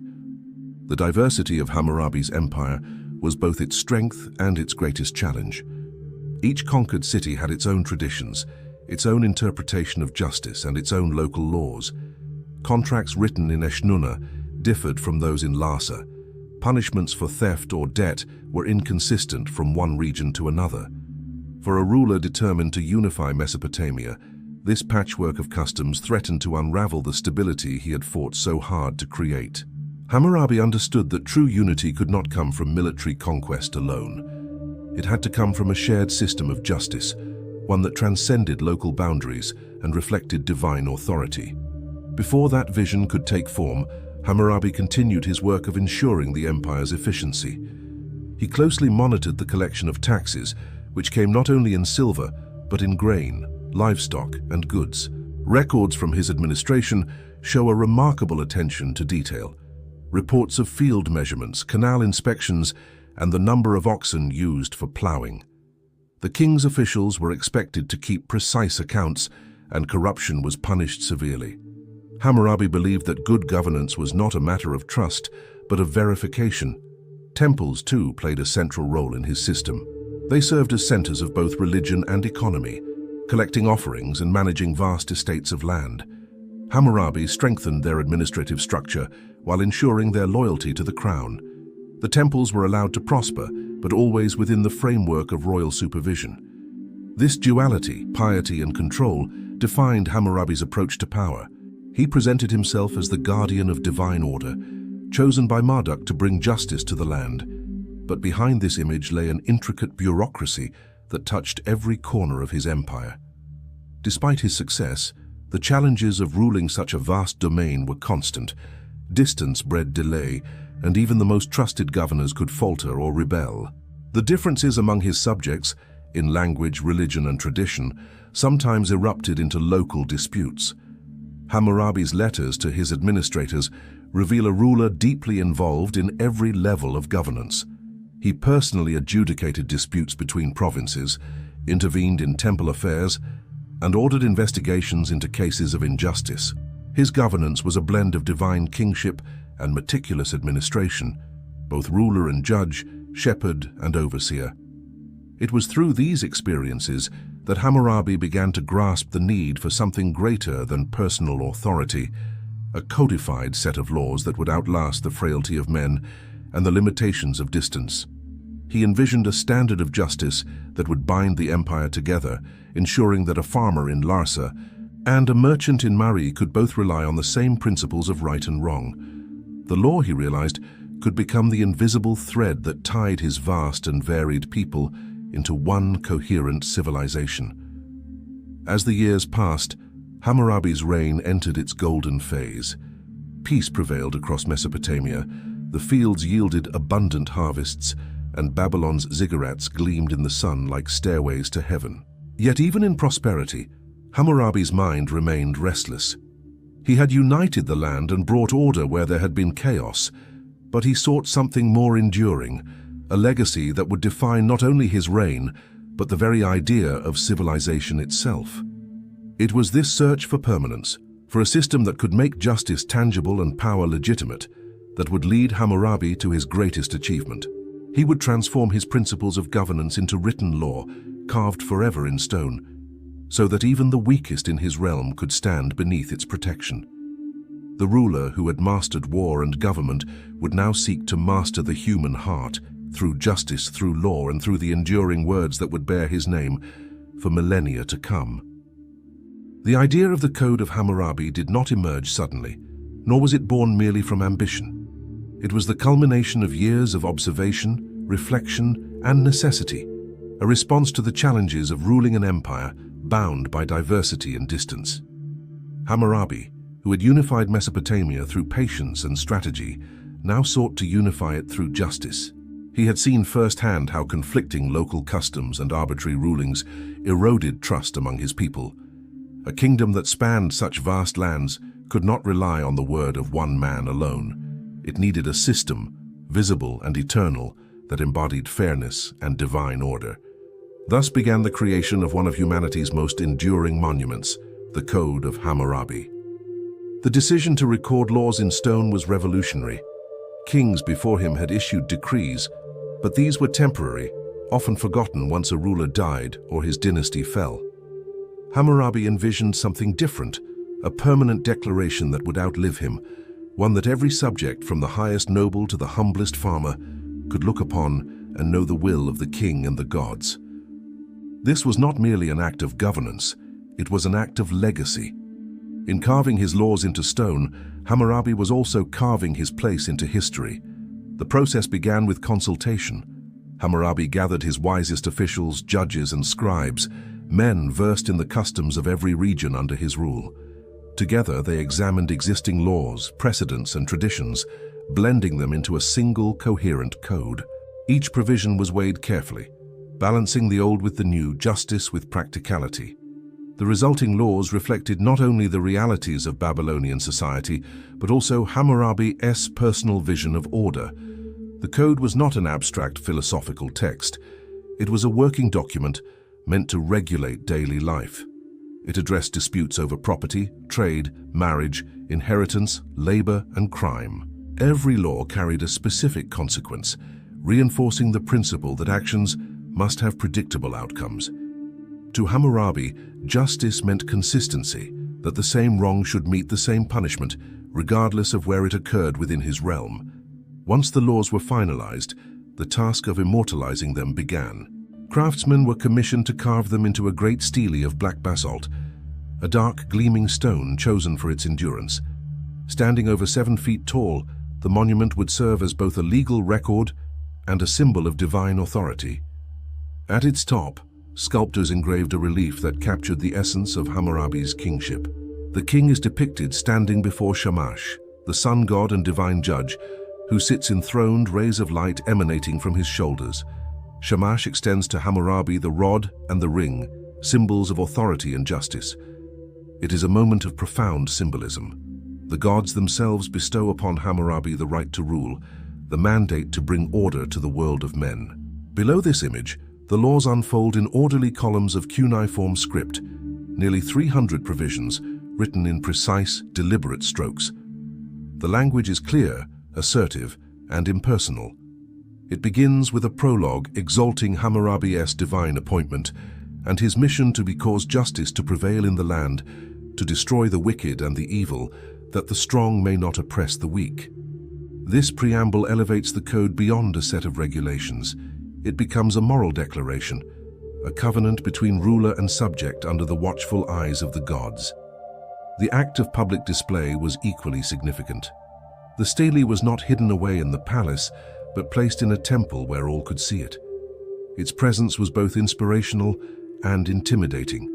The diversity of Hammurabi's empire was both its strength and its greatest challenge. Each conquered city had its own traditions, its own interpretation of justice, and its own local laws. Contracts written in Eshnunna differed from those in Larsa. Punishments for theft or debt were inconsistent from one region to another. For a ruler determined to unify Mesopotamia, this patchwork of customs threatened to unravel the stability he had fought so hard to create. Hammurabi understood that true unity could not come from military conquest alone. It had to come from a shared system of justice, one that transcended local boundaries and reflected divine authority. Before that vision could take form, Hammurabi continued his work of ensuring the empire's efficiency. He closely monitored the collection of taxes, which came not only in silver, but in grain, livestock, and goods. Records from his administration show a remarkable attention to detail. Reports of field measurements, canal inspections, and the number of oxen used for ploughing. The king's officials were expected to keep precise accounts, and corruption was punished severely. Hammurabi believed that good governance was not a matter of trust, but of verification. Temples, too, played a central role in his system. They served as centers of both religion and economy, collecting offerings and managing vast estates of land. Hammurabi strengthened their administrative structure while ensuring their loyalty to the crown. The temples were allowed to prosper, but always within the framework of royal supervision. This duality, piety and control, defined Hammurabi's approach to power. He presented himself as the guardian of divine order, chosen by Marduk to bring justice to the land. But behind this image lay an intricate bureaucracy that touched every corner of his empire. Despite his success, the challenges of ruling such a vast domain were constant. Distance bred delay, and even the most trusted governors could falter or rebel. The differences among his subjects, in language, religion, and tradition, sometimes erupted into local disputes. Hammurabi's letters to his administrators reveal a ruler deeply involved in every level of governance. He personally adjudicated disputes between provinces, intervened in temple affairs, and ordered investigations into cases of injustice. His governance was a blend of divine kingship and meticulous administration, both ruler and judge, shepherd and overseer. It was through these experiences that Hammurabi began to grasp the need for something greater than personal authority, a codified set of laws that would outlast the frailty of men and the limitations of distance. He envisioned a standard of justice that would bind the empire together, ensuring that a farmer in Larsa and a merchant in Mari could both rely on the same principles of right and wrong. The law, he realized, could become the invisible thread that tied his vast and varied people into one coherent civilization. As the years passed, Hammurabi's reign entered its golden phase. Peace prevailed across Mesopotamia, the fields yielded abundant harvests, and Babylon's ziggurats gleamed in the sun like stairways to heaven. Yet even in prosperity, Hammurabi's mind remained restless. He had united the land and brought order where there had been chaos, but he sought something more enduring, a legacy that would define not only his reign, but the very idea of civilization itself. It was this search for permanence, for a system that could make justice tangible and power legitimate, that would lead Hammurabi to his greatest achievement. He would transform his principles of governance into written law, carved forever in stone, so that even the weakest in his realm could stand beneath its protection. The ruler who had mastered war and government would now seek to master the human heart, through justice, through law, and through the enduring words that would bear his name for millennia to come. The idea of the Code of Hammurabi did not emerge suddenly, nor was it born merely from ambition. It was the culmination of years of observation, reflection, and necessity, a response to the challenges of ruling an empire bound by diversity and distance. Hammurabi, who had unified Mesopotamia through patience and strategy, now sought to unify it through justice. He had seen firsthand how conflicting local customs and arbitrary rulings eroded trust among his people. A kingdom that spanned such vast lands could not rely on the word of one man alone. It needed a system, visible and eternal, that embodied fairness and divine order. Thus began the creation of one of humanity's most enduring monuments, the Code of Hammurabi. The decision to record laws in stone was revolutionary. Kings before him had issued decrees, but these were temporary, often forgotten once a ruler died or his dynasty fell. Hammurabi envisioned something different, a permanent declaration that would outlive him, one that every subject, from the highest noble to the humblest farmer, could look upon and know the will of the king and the gods. This was not merely an act of governance, it was an act of legacy. In carving his laws into stone, Hammurabi was also carving his place into history. The process began with consultation. Hammurabi gathered his wisest officials, judges, and scribes, men versed in the customs of every region under his rule. Together, they examined existing laws, precedents, and traditions, blending them into a single, coherent code. Each provision was weighed carefully. balancing the old with the new, justice with practicality. The resulting laws reflected not only the realities of Babylonian society, but also Hammurabi's personal vision of order. The code was not an abstract philosophical text. It was a working document meant to regulate daily life. It addressed disputes over property, trade, marriage, inheritance, labor, and crime. Every law carried a specific consequence, reinforcing the principle that actions must have predictable outcomes. To Hammurabi, justice meant consistency, that the same wrong should meet the same punishment, regardless of where it occurred within his realm. Once the laws were finalized, the task of immortalizing them began. Craftsmen were commissioned to carve them into a great stele of black basalt, a dark, gleaming stone chosen for its endurance. Standing over 7 feet tall, the monument would serve as both a legal record and a symbol of divine authority. At its top, sculptors engraved a relief that captured the essence of Hammurabi's kingship. The king is depicted standing before Shamash, the sun god and divine judge, who sits enthroned, rays of light emanating from his shoulders. Shamash extends to Hammurabi the rod and the ring, symbols of authority and justice. It is a moment of profound symbolism. The gods themselves bestow upon Hammurabi the right to rule, the mandate to bring order to the world of men. Below this image, the laws unfold in orderly columns of cuneiform script, nearly 300 provisions written in precise, deliberate strokes. The language is clear, assertive, and impersonal. It begins with a prologue exalting Hammurabi's divine appointment and his mission to cause justice to prevail in the land, to destroy the wicked and the evil, that the strong may not oppress the weak. This preamble elevates the code beyond a set of regulations. It becomes a moral declaration, a covenant between ruler and subject under the watchful eyes of the gods. The act of public display was equally significant. The stele was not hidden away in the palace, but placed in a temple where all could see it. Its presence was both inspirational and intimidating.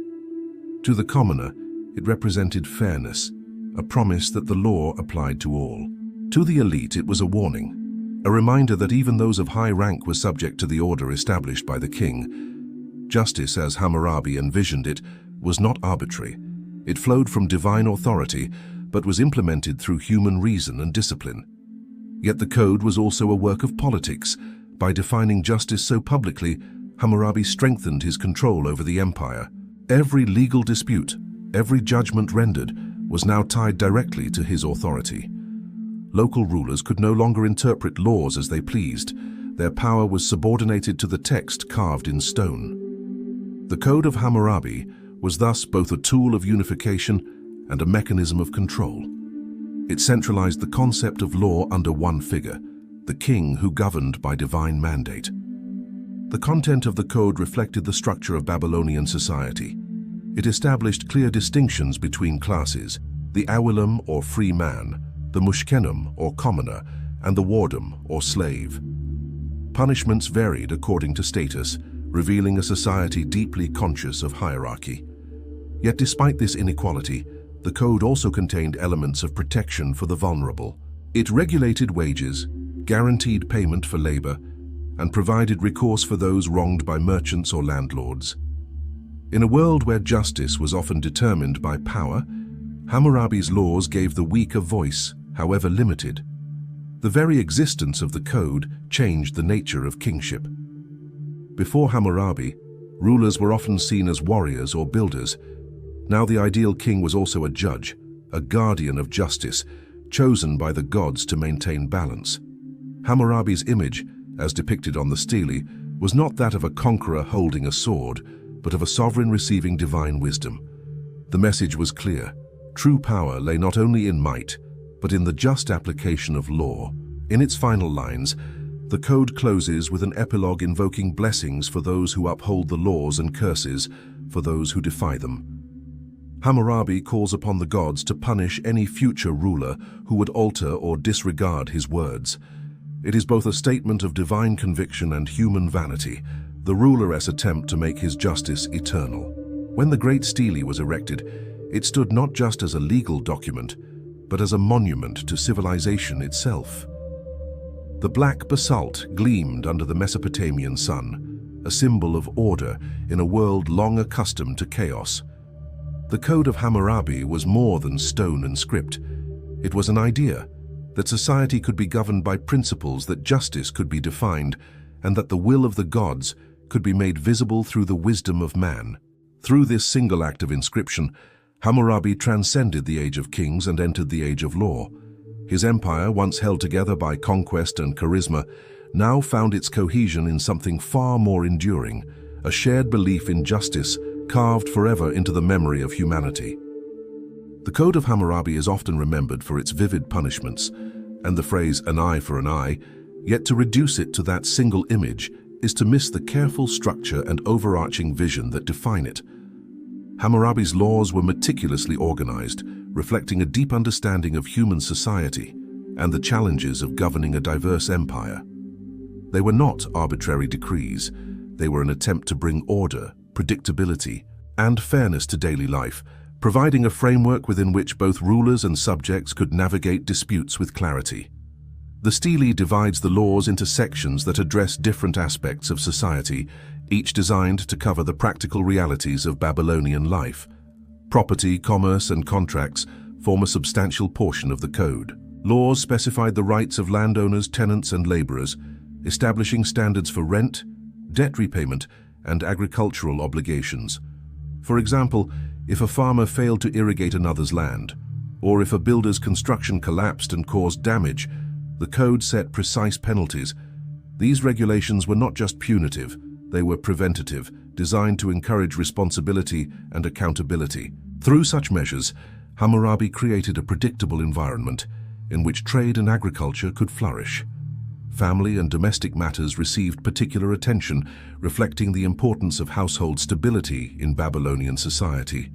To the commoner, it represented fairness, a promise that the law applied to all. To the elite, it was a warning, a reminder that even those of high rank were subject to the order established by the king. Justice, as Hammurabi envisioned it, was not arbitrary. It flowed from divine authority, but was implemented through human reason and discipline. Yet the code was also a work of politics. By defining justice so publicly, Hammurabi strengthened his control over the empire. Every legal dispute, every judgment rendered, was now tied directly to his authority. Local rulers could no longer interpret laws as they pleased. Their power was subordinated to the text carved in stone. The Code of Hammurabi was thus both a tool of unification and a mechanism of control. It centralized the concept of law under one figure, the king who governed by divine mandate. The content of the code reflected the structure of Babylonian society. It established clear distinctions between classes, the awilim or free man, the mushkenim or commoner, and the wardem or slave. Punishments varied according to status, revealing a society deeply conscious of hierarchy. Yet despite this inequality, the code also contained elements of protection for the vulnerable. It regulated wages, guaranteed payment for labor, and provided recourse for those wronged by merchants or landlords. In a world where justice was often determined by power, Hammurabi's laws gave the weak a voice, however limited. The very existence of the code changed the nature of kingship. Before Hammurabi, rulers were often seen as warriors or builders. Now the ideal king was also a judge, a guardian of justice, chosen by the gods to maintain balance. Hammurabi's image, as depicted on the stele, was not that of a conqueror holding a sword, but of a sovereign receiving divine wisdom. The message was clear. True power lay not only in might, but in the just application of law. In its final lines, the code closes with an epilogue invoking blessings for those who uphold the laws and curses for those who defy them. Hammurabi calls upon the gods to punish any future ruler who would alter or disregard his words. It is both a statement of divine conviction and human vanity, the ruler's attempt to make his justice eternal. When the great stele was erected, it stood not just as a legal document, but as a monument to civilization itself. The black basalt gleamed under the Mesopotamian sun, a symbol of order in a world long accustomed to chaos. The Code of Hammurabi was more than stone and script. It was an idea that society could be governed by principles, that justice could be defined, and that the will of the gods could be made visible through the wisdom of man. Through this single act of inscription, Hammurabi transcended the age of kings and entered the age of law. His empire, once held together by conquest and charisma, now found its cohesion in something far more enduring, a shared belief in justice carved forever into the memory of humanity. The Code of Hammurabi is often remembered for its vivid punishments and the phrase "an eye for an eye," yet to reduce it to that single image is to miss the careful structure and overarching vision that define it. Hammurabi's laws were meticulously organized, reflecting a deep understanding of human society and the challenges of governing a diverse empire. They were not arbitrary decrees. They were an attempt to bring order, predictability, and fairness to daily life, providing a framework within which both rulers and subjects could navigate disputes with clarity. The stele divides the laws into sections that address different aspects of society, each designed to cover the practical realities of Babylonian life. Property, commerce, and contracts form a substantial portion of the code. Laws specified the rights of landowners, tenants, and laborers, establishing standards for rent, debt repayment, and agricultural obligations. For example, if a farmer failed to irrigate another's land, or if a builder's construction collapsed and caused damage, the code set precise penalties. These regulations were not just punitive, they were preventative, designed to encourage responsibility and accountability. Through such measures, Hammurabi created a predictable environment in which trade and agriculture could flourish. Family and domestic matters received particular attention, reflecting the importance of household stability in Babylonian society.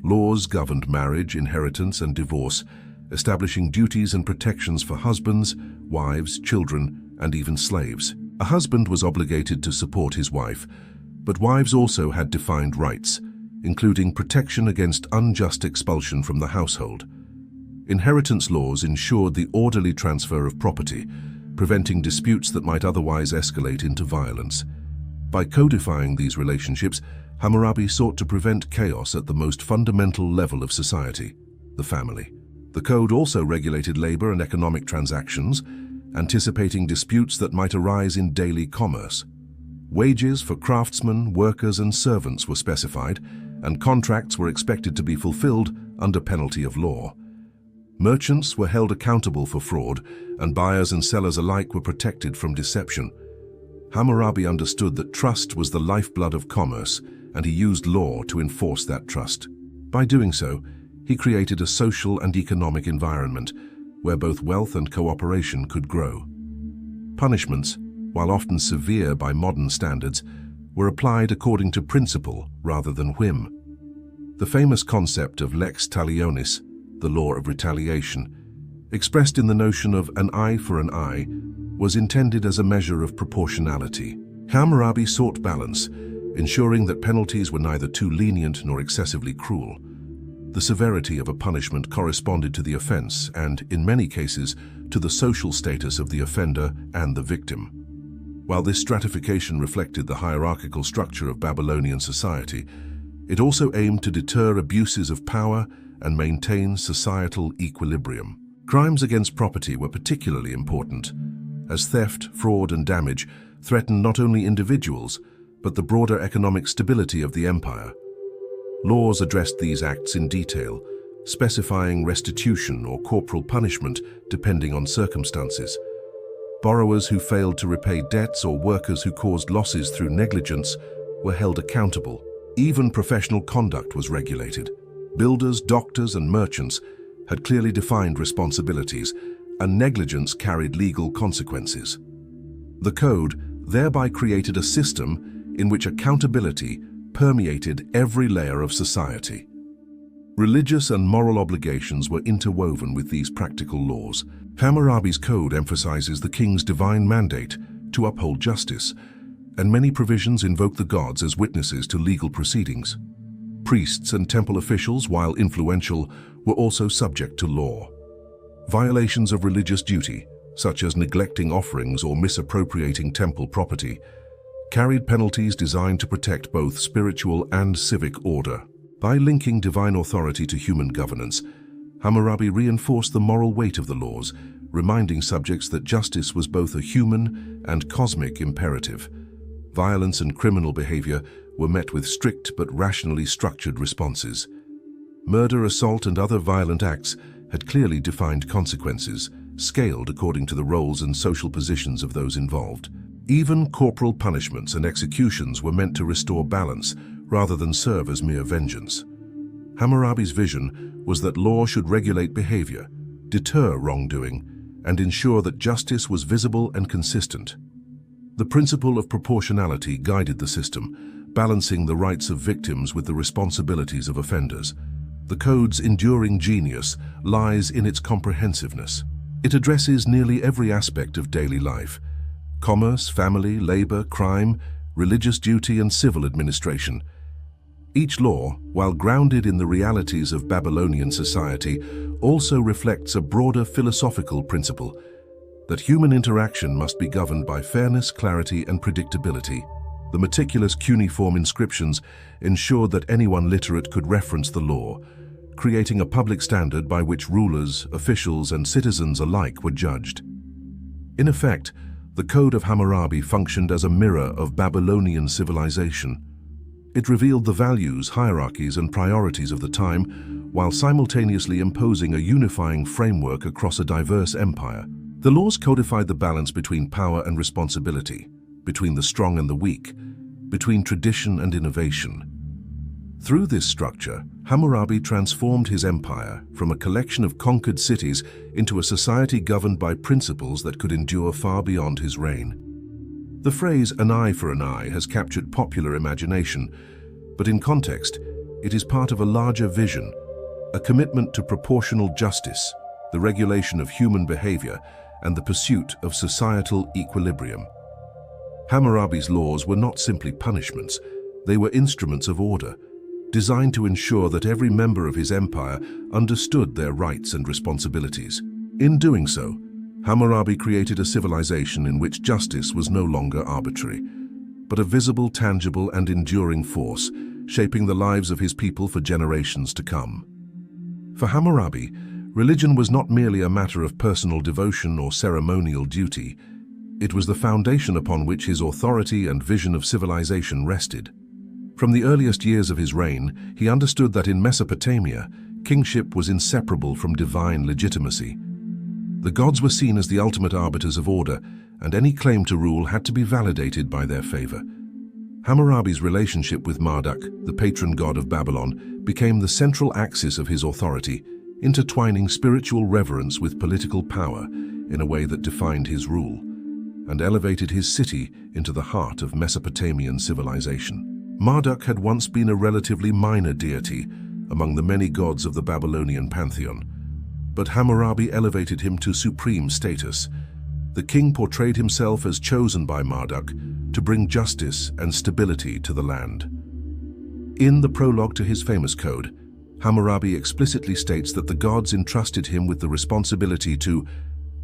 Laws governed marriage, inheritance, and divorce, establishing duties and protections for husbands, wives, children, and even slaves. A husband was obligated to support his wife, but wives also had defined rights, including protection against unjust expulsion from the household. Inheritance laws ensured the orderly transfer of property, preventing disputes that might otherwise escalate into violence. By codifying these relationships, Hammurabi sought to prevent chaos at the most fundamental level of society, the family. The code also regulated labor and economic transactions, anticipating disputes that might arise in daily commerce. Wages for craftsmen, workers, and servants were specified, and contracts were expected to be fulfilled under penalty of law. Merchants were held accountable for fraud, and buyers and sellers alike were protected from deception. Hammurabi understood that trust was the lifeblood of commerce, and he used law to enforce that trust. By doing so, he created a social and economic environment where both wealth and cooperation could grow. Punishments, while often severe by modern standards, were applied according to principle rather than whim. The famous concept of lex talionis, the law of retaliation, expressed in the notion of an eye for an eye, was intended as a measure of proportionality. Hammurabi sought balance, ensuring that penalties were neither too lenient nor excessively cruel. The severity of a punishment corresponded to the offense and, in many cases, to the social status of the offender and the victim. While this stratification reflected the hierarchical structure of Babylonian society, it also aimed to deter abuses of power and maintain societal equilibrium. Crimes against property were particularly important, as theft, fraud, and damage threatened not only individuals, but the broader economic stability of the empire. Laws addressed these acts in detail, specifying restitution or corporal punishment depending on circumstances. Borrowers who failed to repay debts or workers who caused losses through negligence were held accountable. Even professional conduct was regulated. Builders, doctors, and merchants had clearly defined responsibilities, and negligence carried legal consequences. The code thereby created a system in which accountability permeated every layer of society. Religious and moral obligations were interwoven with these practical laws. Hammurabi's code emphasizes the king's divine mandate to uphold justice, and many provisions invoke the gods as witnesses to legal proceedings. Priests and temple officials, while influential, were also subject to law. Violations of religious duty, such as neglecting offerings or misappropriating temple property, carried penalties designed to protect both spiritual and civic order. By linking divine authority to human governance, Hammurabi reinforced the moral weight of the laws, reminding subjects that justice was both a human and cosmic imperative. Violence and criminal behavior were met with strict but rationally structured responses. Murder, assault, and other violent acts had clearly defined consequences, scaled according to the roles and social positions of those involved. Even corporal punishments and executions were meant to restore balance rather than serve as mere vengeance. Hammurabi's vision was that law should regulate behavior, deter wrongdoing, and ensure that justice was visible and consistent. The principle of proportionality guided the system, balancing the rights of victims with the responsibilities of offenders. The code's enduring genius lies in its comprehensiveness. It addresses nearly every aspect of daily life: commerce, family, labor, crime, religious duty, and civil administration. Each law, while grounded in the realities of Babylonian society, also reflects a broader philosophical principle that human interaction must be governed by fairness, clarity, and predictability. The meticulous cuneiform inscriptions ensured that anyone literate could reference the law, creating a public standard by which rulers, officials, and citizens alike were judged. In effect, the Code of Hammurabi functioned as a mirror of Babylonian civilization. It revealed the values, hierarchies, and priorities of the time, while simultaneously imposing a unifying framework across a diverse empire. The laws codified the balance between power and responsibility, between the strong and the weak, between tradition and innovation. Through this structure, Hammurabi transformed his empire from a collection of conquered cities into a society governed by principles that could endure far beyond his reign. The phrase "an eye for an eye" has captured popular imagination, but in context, it is part of a larger vision, a commitment to proportional justice, the regulation of human behavior, and the pursuit of societal equilibrium. Hammurabi's laws were not simply punishments, they were instruments of order, designed to ensure that every member of his empire understood their rights and responsibilities. In doing so, Hammurabi created a civilization in which justice was no longer arbitrary, but a visible, tangible, and enduring force, shaping the lives of his people for generations to come. For Hammurabi, religion was not merely a matter of personal devotion or ceremonial duty. It was the foundation upon which his authority and vision of civilization rested. From the earliest years of his reign, he understood that in Mesopotamia, kingship was inseparable from divine legitimacy. The gods were seen as the ultimate arbiters of order, and any claim to rule had to be validated by their favor. Hammurabi's relationship with Marduk, the patron god of Babylon, became the central axis of his authority, intertwining spiritual reverence with political power in a way that defined his rule, and elevated his city into the heart of Mesopotamian civilization. Marduk had once been a relatively minor deity among the many gods of the Babylonian pantheon, but Hammurabi elevated him to supreme status. The king portrayed himself as chosen by Marduk to bring justice and stability to the land. In the prologue to his famous code, Hammurabi explicitly states that the gods entrusted him with the responsibility to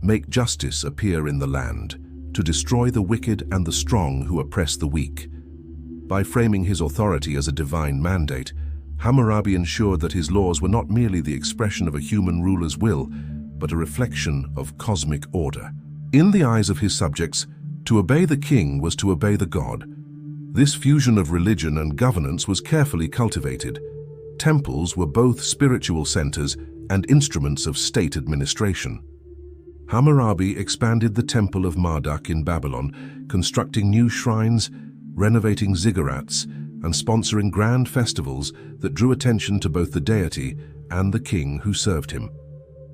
make justice appear in the land, to destroy the wicked and the strong who oppress the weak. By framing his authority as a divine mandate, Hammurabi ensured that his laws were not merely the expression of a human ruler's will, but a reflection of cosmic order. In the eyes of his subjects, to obey the king was to obey the god. This fusion of religion and governance was carefully cultivated. Temples were both spiritual centers and instruments of state administration. Hammurabi expanded the Temple of Marduk in Babylon, constructing new shrines, renovating ziggurats, and sponsoring grand festivals that drew attention to both the deity and the king who served him.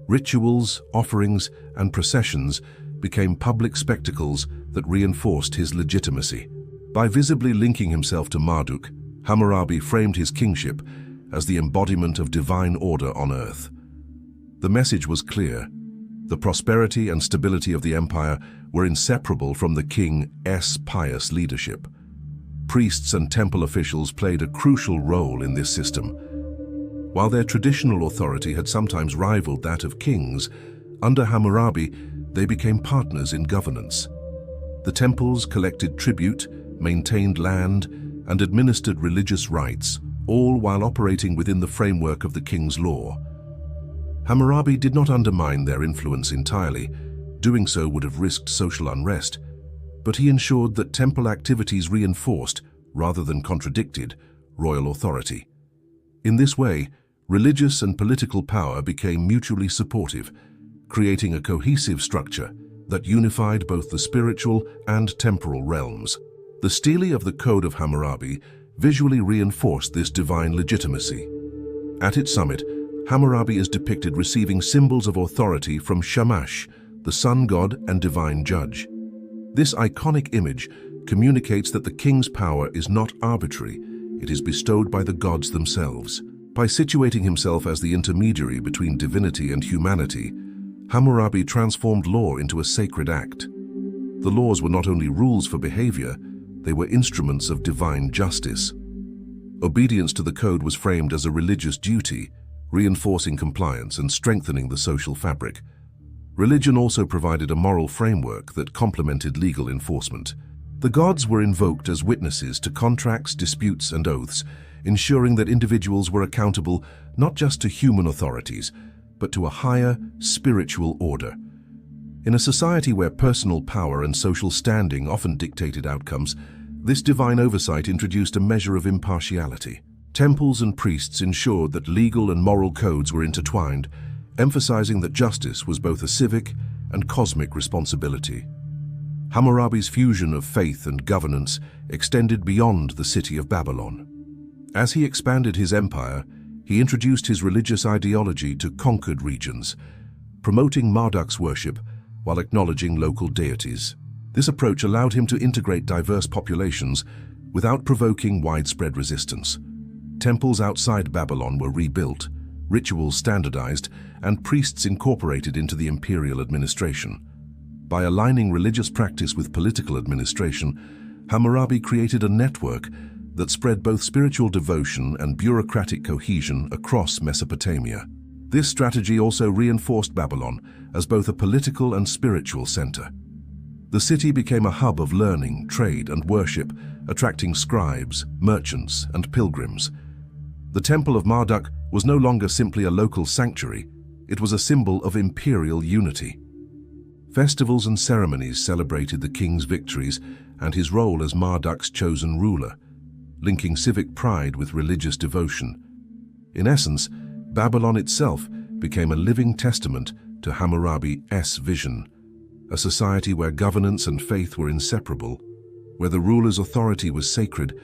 Rituals, offerings, and processions became public spectacles that reinforced his legitimacy. By visibly linking himself to Marduk, Hammurabi framed his kingship as the embodiment of divine order on earth. The message was clear. The prosperity and stability of the empire were inseparable from the king's pious leadership. Priests and temple officials played a crucial role in this system. While their traditional authority had sometimes rivaled that of kings, under Hammurabi, they became partners in governance. The temples collected tribute, maintained land, and administered religious rites, all while operating within the framework of the king's law. Hammurabi did not undermine their influence entirely. Doing so would have risked social unrest, but he ensured that temple activities reinforced, rather than contradicted, royal authority. In this way, religious and political power became mutually supportive, creating a cohesive structure that unified both the spiritual and temporal realms. The stele of the Code of Hammurabi visually reinforced this divine legitimacy. At its summit, Hammurabi is depicted receiving symbols of authority from Shamash, the sun god and divine judge. This iconic image communicates that the king's power is not arbitrary, it is bestowed by the gods themselves. By situating himself as the intermediary between divinity and humanity, Hammurabi transformed law into a sacred act. The laws were not only rules for behavior, they were instruments of divine justice. Obedience to the code was framed as a religious duty, reinforcing compliance and strengthening the social fabric. Religion also provided a moral framework that complemented legal enforcement. The gods were invoked as witnesses to contracts, disputes, and oaths, ensuring that individuals were accountable not just to human authorities, but to a higher, spiritual order. In a society where personal power and social standing often dictated outcomes, this divine oversight introduced a measure of impartiality. Temples and priests ensured that legal and moral codes were intertwined, emphasizing that justice was both a civic and cosmic responsibility. Hammurabi's fusion of faith and governance extended beyond the city of Babylon. As he expanded his empire, he introduced his religious ideology to conquered regions, promoting Marduk's worship while acknowledging local deities. This approach allowed him to integrate diverse populations without provoking widespread resistance. Temples outside Babylon were rebuilt, rituals standardized, and priests incorporated into the imperial administration. By aligning religious practice with political administration, Hammurabi created a network that spread both spiritual devotion and bureaucratic cohesion across Mesopotamia. This strategy also reinforced Babylon as both a political and spiritual center. The city became a hub of learning, trade, and worship, attracting scribes, merchants, and pilgrims. The Temple of Marduk was no longer simply a local sanctuary, it was a symbol of imperial unity. Festivals and ceremonies celebrated the king's victories and his role as Marduk's chosen ruler, linking civic pride with religious devotion. In essence, Babylon itself became a living testament to Hammurabi's vision, a society where governance and faith were inseparable, where the ruler's authority was sacred,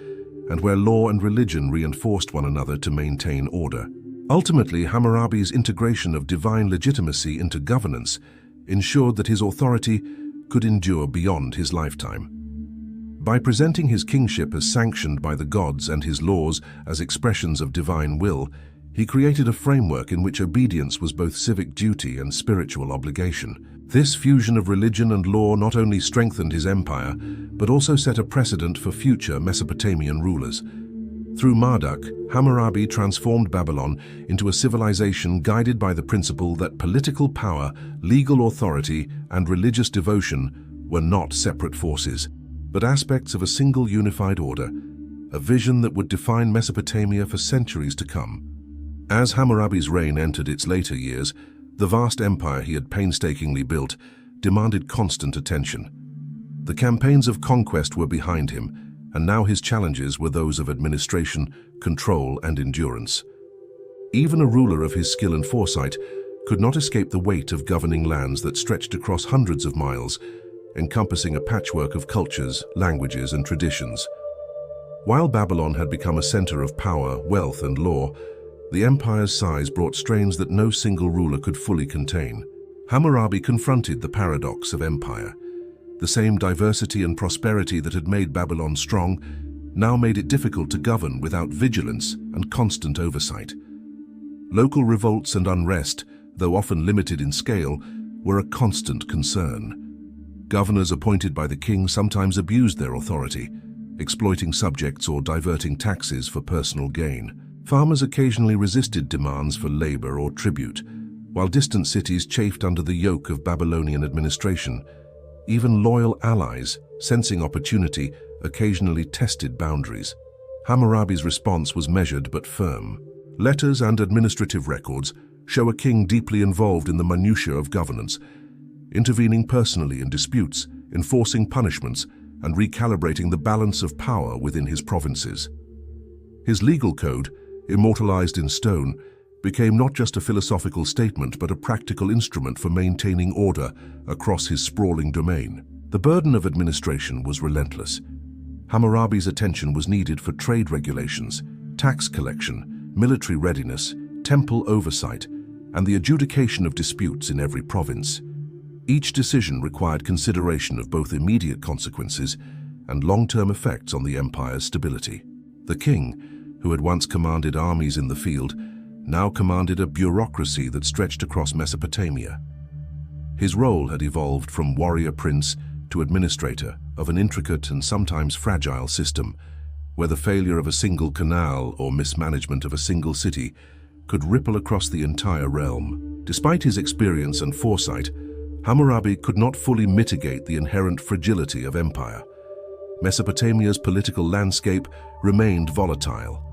and where law and religion reinforced one another to maintain order. Ultimately, Hammurabi's integration of divine legitimacy into governance ensured that his authority could endure beyond his lifetime. By presenting his kingship as sanctioned by the gods and his laws as expressions of divine will, he created a framework in which obedience was both civic duty and spiritual obligation. This fusion of religion and law not only strengthened his empire, but also set a precedent for future Mesopotamian rulers. Through Marduk, Hammurabi transformed Babylon into a civilization guided by the principle that political power, legal authority, and religious devotion were not separate forces, but aspects of a single unified order, a vision that would define Mesopotamia for centuries to come. As Hammurabi's reign entered its later years, the vast empire he had painstakingly built demanded constant attention. The campaigns of conquest were behind him, and now his challenges were those of administration, control, and endurance. Even a ruler of his skill and foresight could not escape the weight of governing lands that stretched across hundreds of miles, encompassing a patchwork of cultures, languages, and traditions. While Babylon had become a center of power, wealth, and law, the empire's size brought strains that no single ruler could fully contain. Hammurabi confronted the paradox of empire. The same diversity and prosperity that had made Babylon strong now made it difficult to govern without vigilance and constant oversight. Local revolts and unrest, though often limited in scale, were a constant concern. Governors appointed by the king sometimes abused their authority, exploiting subjects or diverting taxes for personal gain. Farmers occasionally resisted demands for labor or tribute, while distant cities chafed under the yoke of Babylonian administration. Even loyal allies, sensing opportunity, occasionally tested boundaries. Hammurabi's response was measured but firm. Letters and administrative records show a king deeply involved in the minutiae of governance, intervening personally in disputes, enforcing punishments, and recalibrating the balance of power within his provinces. His legal code, immortalized in stone, became not just a philosophical statement but a practical instrument for maintaining order across his sprawling domain. The burden of administration was relentless. Hammurabi's attention was needed for trade regulations, tax collection, military readiness, temple oversight, and the adjudication of disputes in every province. Each decision required consideration of both immediate consequences and long-term effects on the empire's stability. The king, who had once commanded armies in the field, now commanded a bureaucracy that stretched across Mesopotamia. His role had evolved from warrior prince to administrator of an intricate and sometimes fragile system, where the failure of a single canal or mismanagement of a single city could ripple across the entire realm. Despite his experience and foresight, Hammurabi could not fully mitigate the inherent fragility of empire. Mesopotamia's political landscape remained volatile.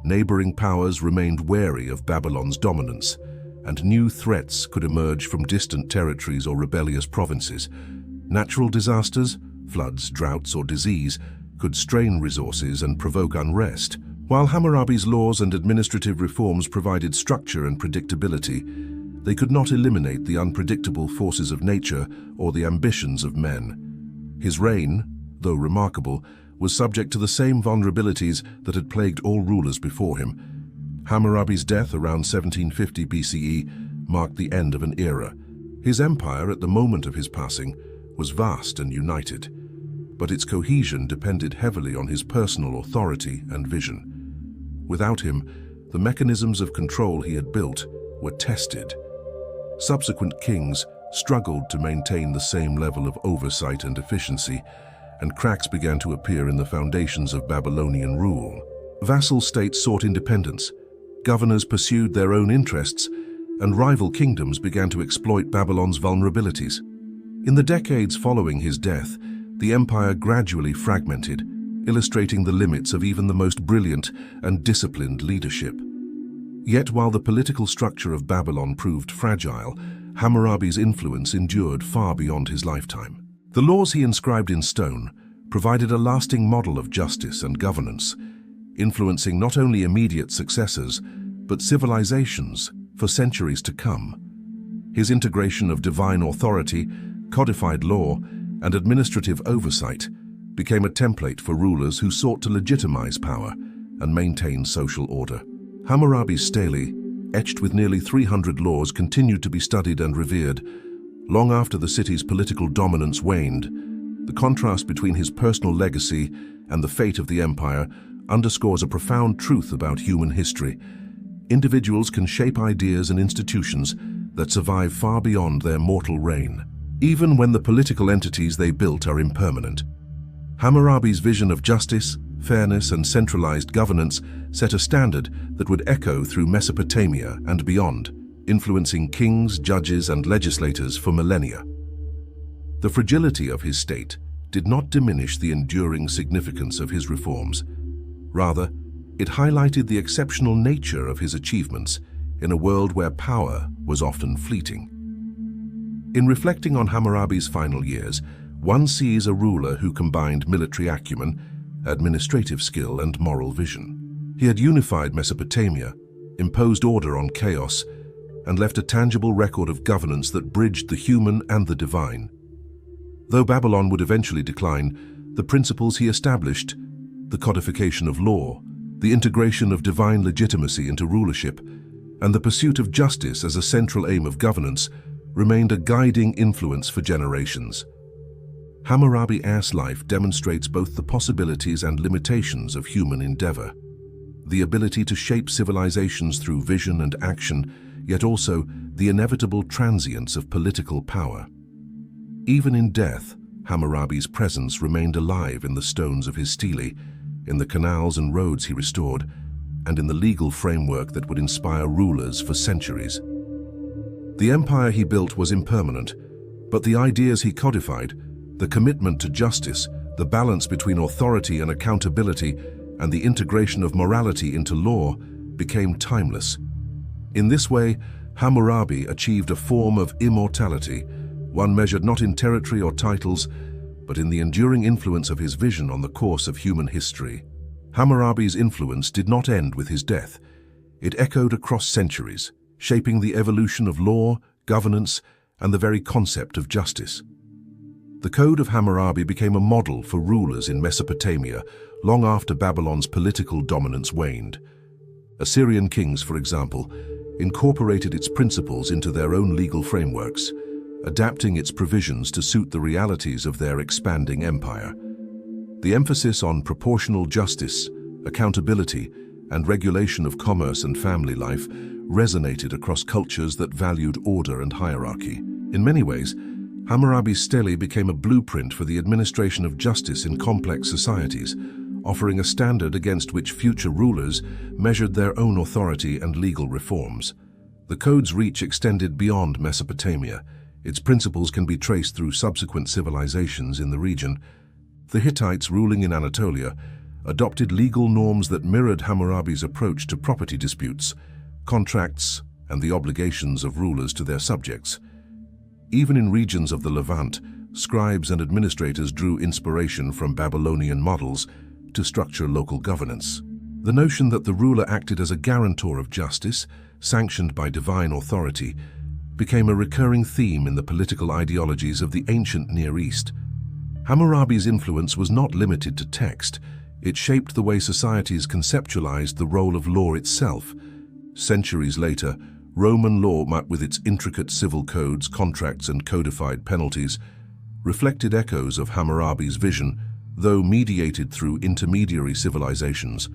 Neighboring powers remained wary of Babylon's dominance, and new threats could emerge from distant territories or rebellious provinces. Natural disasters, floods, droughts, or disease could strain resources and provoke unrest. While Hammurabi's laws and administrative reforms provided structure and predictability, they could not eliminate the unpredictable forces of nature or the ambitions of men. His reign, though remarkable, was subject to the same vulnerabilities that had plagued all rulers before him. Hammurabi's death around 1750 BCE marked the end of an era. His empire, at the moment of his passing, was vast and united, but its cohesion depended heavily on his personal authority and vision. Without him, the mechanisms of control he had built were tested. Subsequent kings struggled to maintain the same level of oversight and efficiency, and cracks began to appear in the foundations of Babylonian rule. Vassal states sought independence, governors pursued their own interests, and rival kingdoms began to exploit Babylon's vulnerabilities. In the decades following his death, the empire gradually fragmented, illustrating the limits of even the most brilliant and disciplined leadership. Yet while the political structure of Babylon proved fragile, Hammurabi's influence endured far beyond his lifetime. The laws he inscribed in stone provided a lasting model of justice and governance, influencing not only immediate successors, but civilizations for centuries to come. His integration of divine authority, codified law, and administrative oversight became a template for rulers who sought to legitimize power and maintain social order. Hammurabi's stele, etched with nearly 300 laws, continued to be studied and revered. Long after the city's political dominance waned, the contrast between his personal legacy and the fate of the empire underscores a profound truth about human history. Individuals can shape ideas and institutions that survive far beyond their mortal reign, even when the political entities they built are impermanent. Hammurabi's vision of justice, fairness, and centralized governance set a standard that would echo through Mesopotamia and beyond, influencing kings, judges, and legislators for millennia. The fragility of his state did not diminish the enduring significance of his reforms. Rather, it highlighted the exceptional nature of his achievements in a world where power was often fleeting. In reflecting on Hammurabi's final years, one sees a ruler who combined military acumen, administrative skill, and moral vision. He had unified Mesopotamia, imposed order on chaos, and left a tangible record of governance that bridged the human and the divine. Though Babylon would eventually decline, the principles he established, the codification of law, the integration of divine legitimacy into rulership, and the pursuit of justice as a central aim of governance, remained a guiding influence for generations. Hammurabi's life demonstrates both the possibilities and limitations of human endeavor. The ability to shape civilizations through vision and action, yet also the inevitable transience of political power. Even in death, Hammurabi's presence remained alive in the stones of his stele, in the canals and roads he restored, and in the legal framework that would inspire rulers for centuries. The empire he built was impermanent, but the ideas he codified, the commitment to justice, the balance between authority and accountability, and the integration of morality into law became timeless. In this way, Hammurabi achieved a form of immortality, one measured not in territory or titles, but in the enduring influence of his vision on the course of human history. Hammurabi's influence did not end with his death. It echoed across centuries, shaping the evolution of law, governance, and the very concept of justice. The Code of Hammurabi became a model for rulers in Mesopotamia long after Babylon's political dominance waned. Assyrian kings, for example, incorporated its principles into their own legal frameworks, adapting its provisions to suit the realities of their expanding empire. The emphasis on proportional justice, accountability, and regulation of commerce and family life resonated across cultures that valued order and hierarchy. In many ways, Hammurabi's stele became a blueprint for the administration of justice in complex societies, offering a standard against which future rulers measured their own authority and legal reforms. The code's reach extended beyond Mesopotamia. Its principles can be traced through subsequent civilizations in the region. The Hittites, ruling in Anatolia, adopted legal norms that mirrored Hammurabi's approach to property disputes, contracts, and the obligations of rulers to their subjects. Even in regions of the Levant, scribes and administrators drew inspiration from Babylonian models to structure local governance. The notion that the ruler acted as a guarantor of justice, sanctioned by divine authority, became a recurring theme in the political ideologies of the ancient Near East. Hammurabi's influence was not limited to text. It shaped the way societies conceptualized the role of law itself. Centuries later, Roman law, with its intricate civil codes, contracts, and codified penalties, reflected echoes of Hammurabi's vision, though mediated through intermediary civilizations.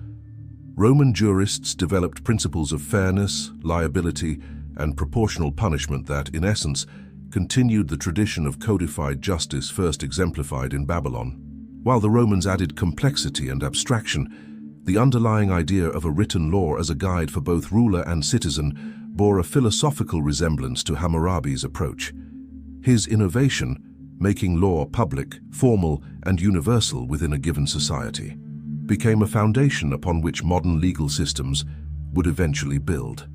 Roman jurists developed principles of fairness, liability, and proportional punishment that, in essence, continued the tradition of codified justice first exemplified in Babylon. While the Romans added complexity and abstraction, the underlying idea of a written law as a guide for both ruler and citizen bore a philosophical resemblance to Hammurabi's approach. His innovation, making law public, formal, and universal within a given society, became a foundation upon which modern legal systems would eventually build.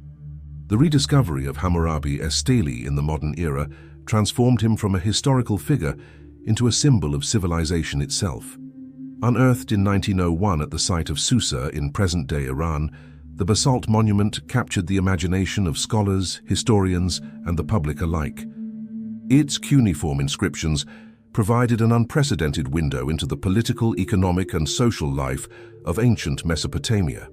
The rediscovery of Hammurabi's stele in the modern era transformed him from a historical figure into a symbol of civilization itself. Unearthed in 1901 at the site of Susa in present-day Iran, the basalt monument captured the imagination of scholars, historians, and the public alike. Its cuneiform inscriptions provided an unprecedented window into the political, economic, and social life of ancient Mesopotamia.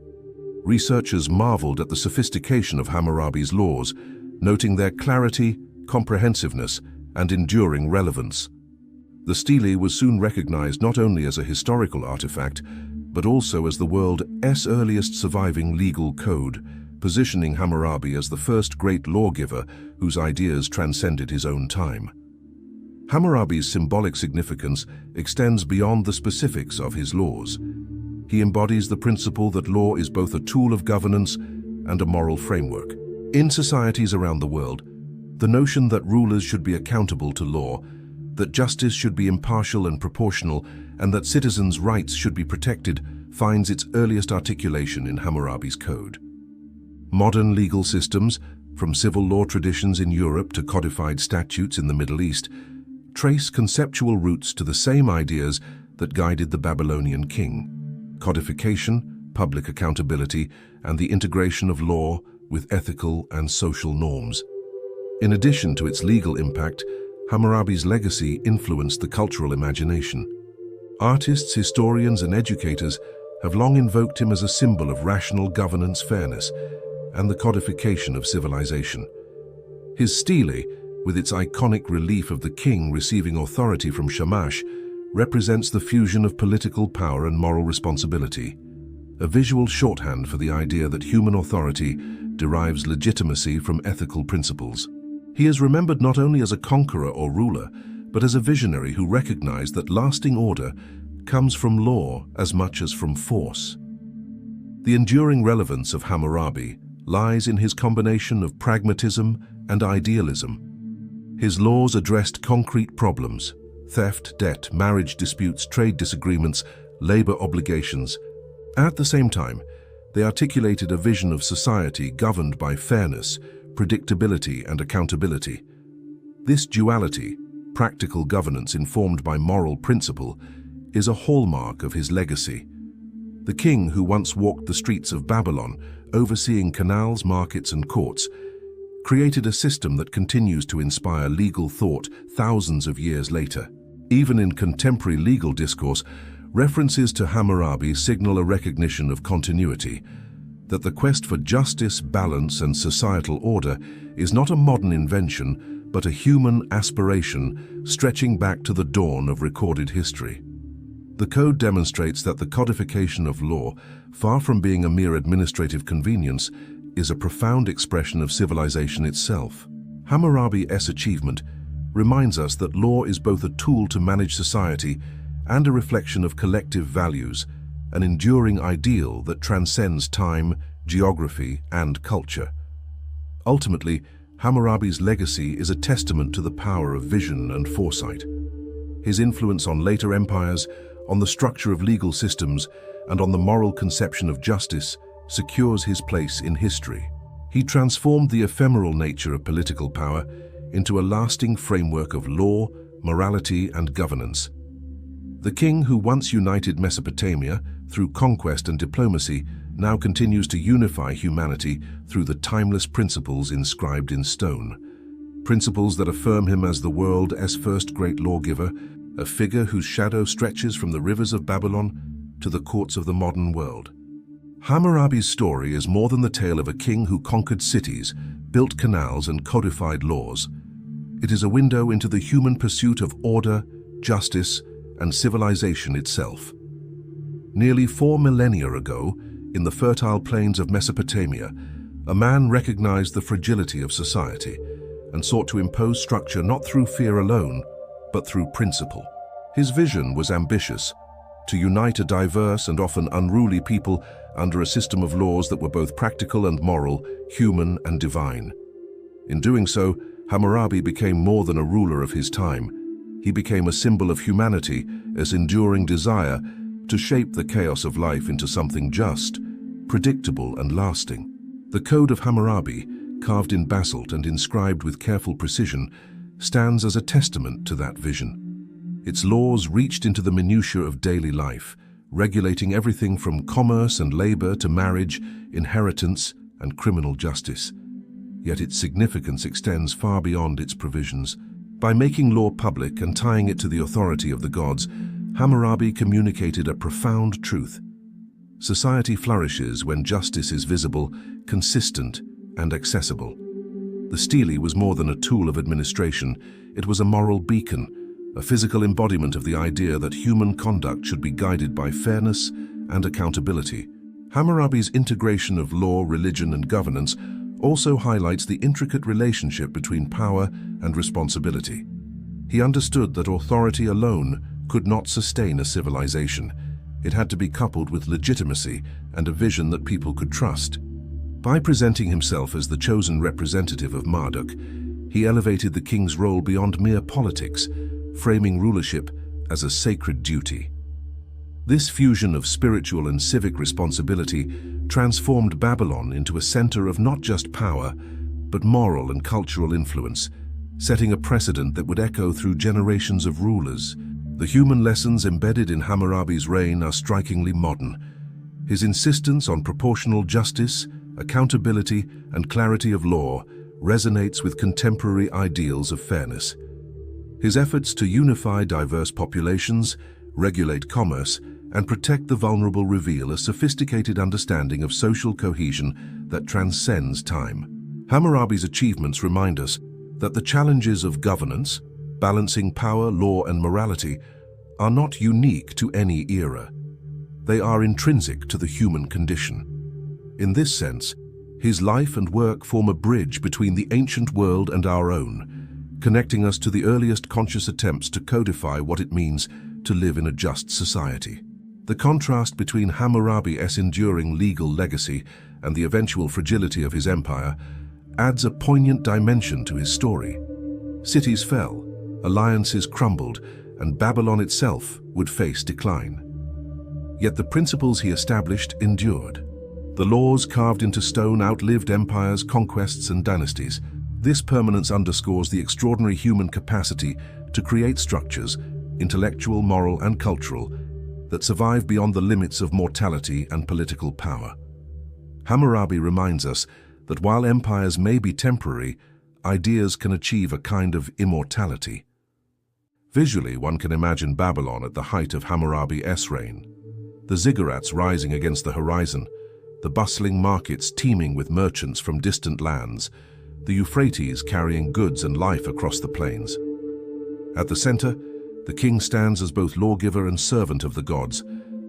Researchers marveled at the sophistication of Hammurabi's laws, noting their clarity, comprehensiveness, and enduring relevance. The stele was soon recognized not only as a historical artifact, but also as the world's earliest surviving legal code, positioning Hammurabi as the first great lawgiver whose ideas transcended his own time. Hammurabi's symbolic significance extends beyond the specifics of his laws. He embodies the principle that law is both a tool of governance and a moral framework. In societies around the world, the notion that rulers should be accountable to law, that justice should be impartial and proportional, and that citizens' rights should be protected finds its earliest articulation in Hammurabi's code. Modern legal systems, from civil law traditions in Europe to codified statutes in the Middle East, trace conceptual roots to the same ideas that guided the Babylonian king: codification, public accountability, and the integration of law with ethical and social norms. In addition to its legal impact, Hammurabi's legacy influenced the cultural imagination. Artists, historians, and educators have long invoked him as a symbol of rational governance, fairness, and the codification of civilization. His stele, with its iconic relief of the king receiving authority from Shamash, represents the fusion of political power and moral responsibility, a visual shorthand for the idea that human authority derives legitimacy from ethical principles. He is remembered not only as a conqueror or ruler, but as a visionary who recognized that lasting order comes from law as much as from force. The enduring relevance of Hammurabi lies in his combination of pragmatism and idealism. His laws addressed concrete problems, theft, debt, marriage disputes, trade disagreements, labor obligations. At the same time, they articulated a vision of society governed by fairness, predictability, and accountability. This duality, practical governance informed by moral principle, is a hallmark of his legacy. The king who once walked the streets of Babylon, overseeing canals, markets, and courts, created a system that continues to inspire legal thought thousands of years later. Even in contemporary legal discourse, references to Hammurabi signal a recognition of continuity, that the quest for justice, balance, and societal order is not a modern invention, but a human aspiration stretching back to the dawn of recorded history. The code demonstrates that the codification of law, far from being a mere administrative convenience, is a profound expression of civilization itself. Hammurabi's achievement reminds us that law is both a tool to manage society and a reflection of collective values, an enduring ideal that transcends time, geography, and culture. Ultimately, Hammurabi's legacy is a testament to the power of vision and foresight. His influence on later empires, on the structure of legal systems, and on the moral conception of justice secures his place in history. He transformed the ephemeral nature of political power into a lasting framework of law, morality, and governance. The king who once united Mesopotamia through conquest and diplomacy now continues to unify humanity through the timeless principles inscribed in stone. Principles that affirm him as the world's first great lawgiver, a figure whose shadow stretches from the rivers of Babylon to the courts of the modern world. Hammurabi's story is more than the tale of a king who conquered cities, built canals, and codified laws. It is a window into the human pursuit of order, justice, and civilization itself. Nearly 4 millennia ago, in the fertile plains of Mesopotamia, a man recognized the fragility of society and sought to impose structure not through fear alone, but through principle. His vision was ambitious, to unite a diverse and often unruly people under a system of laws that were both practical and moral, human and divine. In doing so, Hammurabi became more than a ruler of his time. He became a symbol of humanity, as enduring desire to shape the chaos of life into something just, predictable and lasting. The Code of Hammurabi, carved in basalt and inscribed with careful precision, stands as a testament to that vision. Its laws reached into the minutiae of daily life, regulating everything from commerce and labor to marriage, inheritance, and criminal justice. Yet its significance extends far beyond its provisions. By making law public and tying it to the authority of the gods, Hammurabi communicated a profound truth. Society flourishes when justice is visible, consistent, and accessible. The stele was more than a tool of administration. It was a moral beacon, a physical embodiment of the idea that human conduct should be guided by fairness and accountability. Hammurabi's integration of law, religion, and governance also highlights the intricate relationship between power and responsibility. He understood that authority alone could not sustain a civilization. It had to be coupled with legitimacy and a vision that people could trust. By presenting himself as the chosen representative of Marduk, he elevated the king's role beyond mere politics, framing rulership as a sacred duty. This fusion of spiritual and civic responsibility transformed Babylon into a center of not just power, but moral and cultural influence, setting a precedent that would echo through generations of rulers. The human lessons embedded in Hammurabi's reign are strikingly modern. His insistence on proportional justice, accountability, and clarity of law resonates with contemporary ideals of fairness. His efforts to unify diverse populations, regulate commerce, and protect the vulnerable reveal a sophisticated understanding of social cohesion that transcends time. Hammurabi's achievements remind us that the challenges of governance, balancing power, law, and morality, are not unique to any era. They are intrinsic to the human condition. In this sense, his life and work form a bridge between the ancient world and our own, connecting us to the earliest conscious attempts to codify what it means to live in a just society. The contrast between Hammurabi's enduring legal legacy and the eventual fragility of his empire adds a poignant dimension to his story. Cities fell, alliances crumbled, and Babylon itself would face decline. Yet the principles he established endured. The laws carved into stone outlived empires, conquests, and dynasties. This permanence underscores the extraordinary human capacity to create structures, intellectual, moral, and cultural, that survive beyond the limits of mortality and political power. Hammurabi reminds us that while empires may be temporary, ideas can achieve a kind of immortality. Visually, one can imagine Babylon at the height of Hammurabi's reign. The ziggurats rising against the horizon, the bustling markets teeming with merchants from distant lands, the Euphrates carrying goods and life across the plains. At the center, the king stands as both lawgiver and servant of the gods,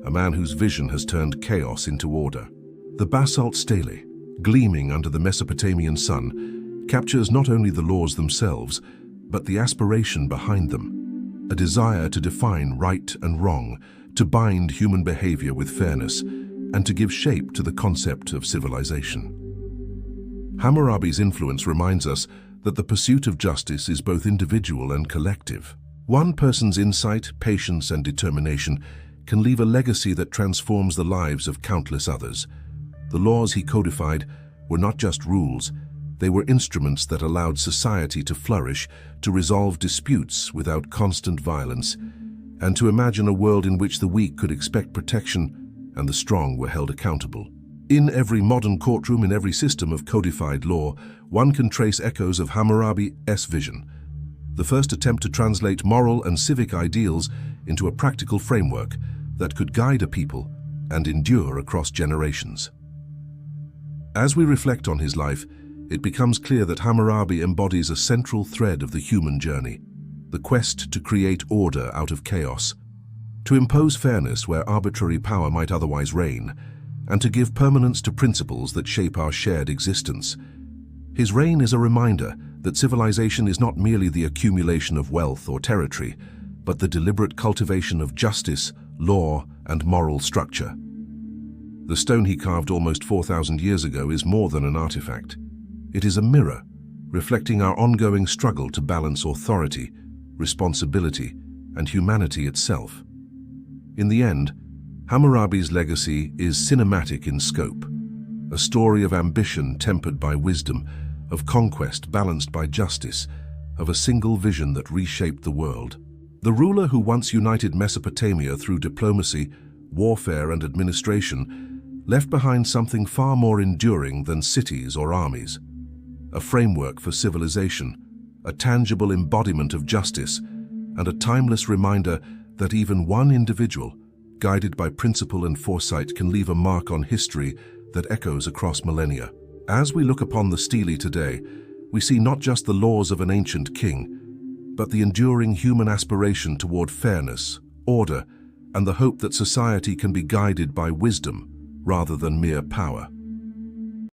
a man whose vision has turned chaos into order. The basalt stele, gleaming under the Mesopotamian sun, captures not only the laws themselves, but the aspiration behind them, a desire to define right and wrong, to bind human behavior with fairness, and to give shape to the concept of civilization. Hammurabi's influence reminds us that the pursuit of justice is both individual and collective. One person's insight, patience, and determination can leave a legacy that transforms the lives of countless others. The laws he codified were not just rules, they were instruments that allowed society to flourish, to resolve disputes without constant violence, and to imagine a world in which the weak could expect protection and the strong were held accountable. In every modern courtroom, in every system of codified law, one can trace echoes of Hammurabi's vision, the first attempt to translate moral and civic ideals into a practical framework that could guide a people and endure across generations. As we reflect on his life, it becomes clear that Hammurabi embodies a central thread of the human journey, the quest to create order out of chaos, to impose fairness where arbitrary power might otherwise reign, and to give permanence to principles that shape our shared existence. His reign is a reminder that civilization is not merely the accumulation of wealth or territory, but the deliberate cultivation of justice, law, and moral structure. The stone he carved almost 4,000 years ago is more than an artifact. It is a mirror, reflecting our ongoing struggle to balance authority, responsibility, and humanity itself. In the end, Hammurabi's legacy is cinematic in scope, a story of ambition tempered by wisdom, of conquest balanced by justice, of a single vision that reshaped the world. The ruler who once united Mesopotamia through diplomacy, warfare, and administration left behind something far more enduring than cities or armies, a framework for civilization, a tangible embodiment of justice, and a timeless reminder that even one individual, guided by principle and foresight, can leave a mark on history that echoes across millennia. As we look upon the stele today, we see not just the laws of an ancient king, but the enduring human aspiration toward fairness, order, and the hope that society can be guided by wisdom rather than mere power.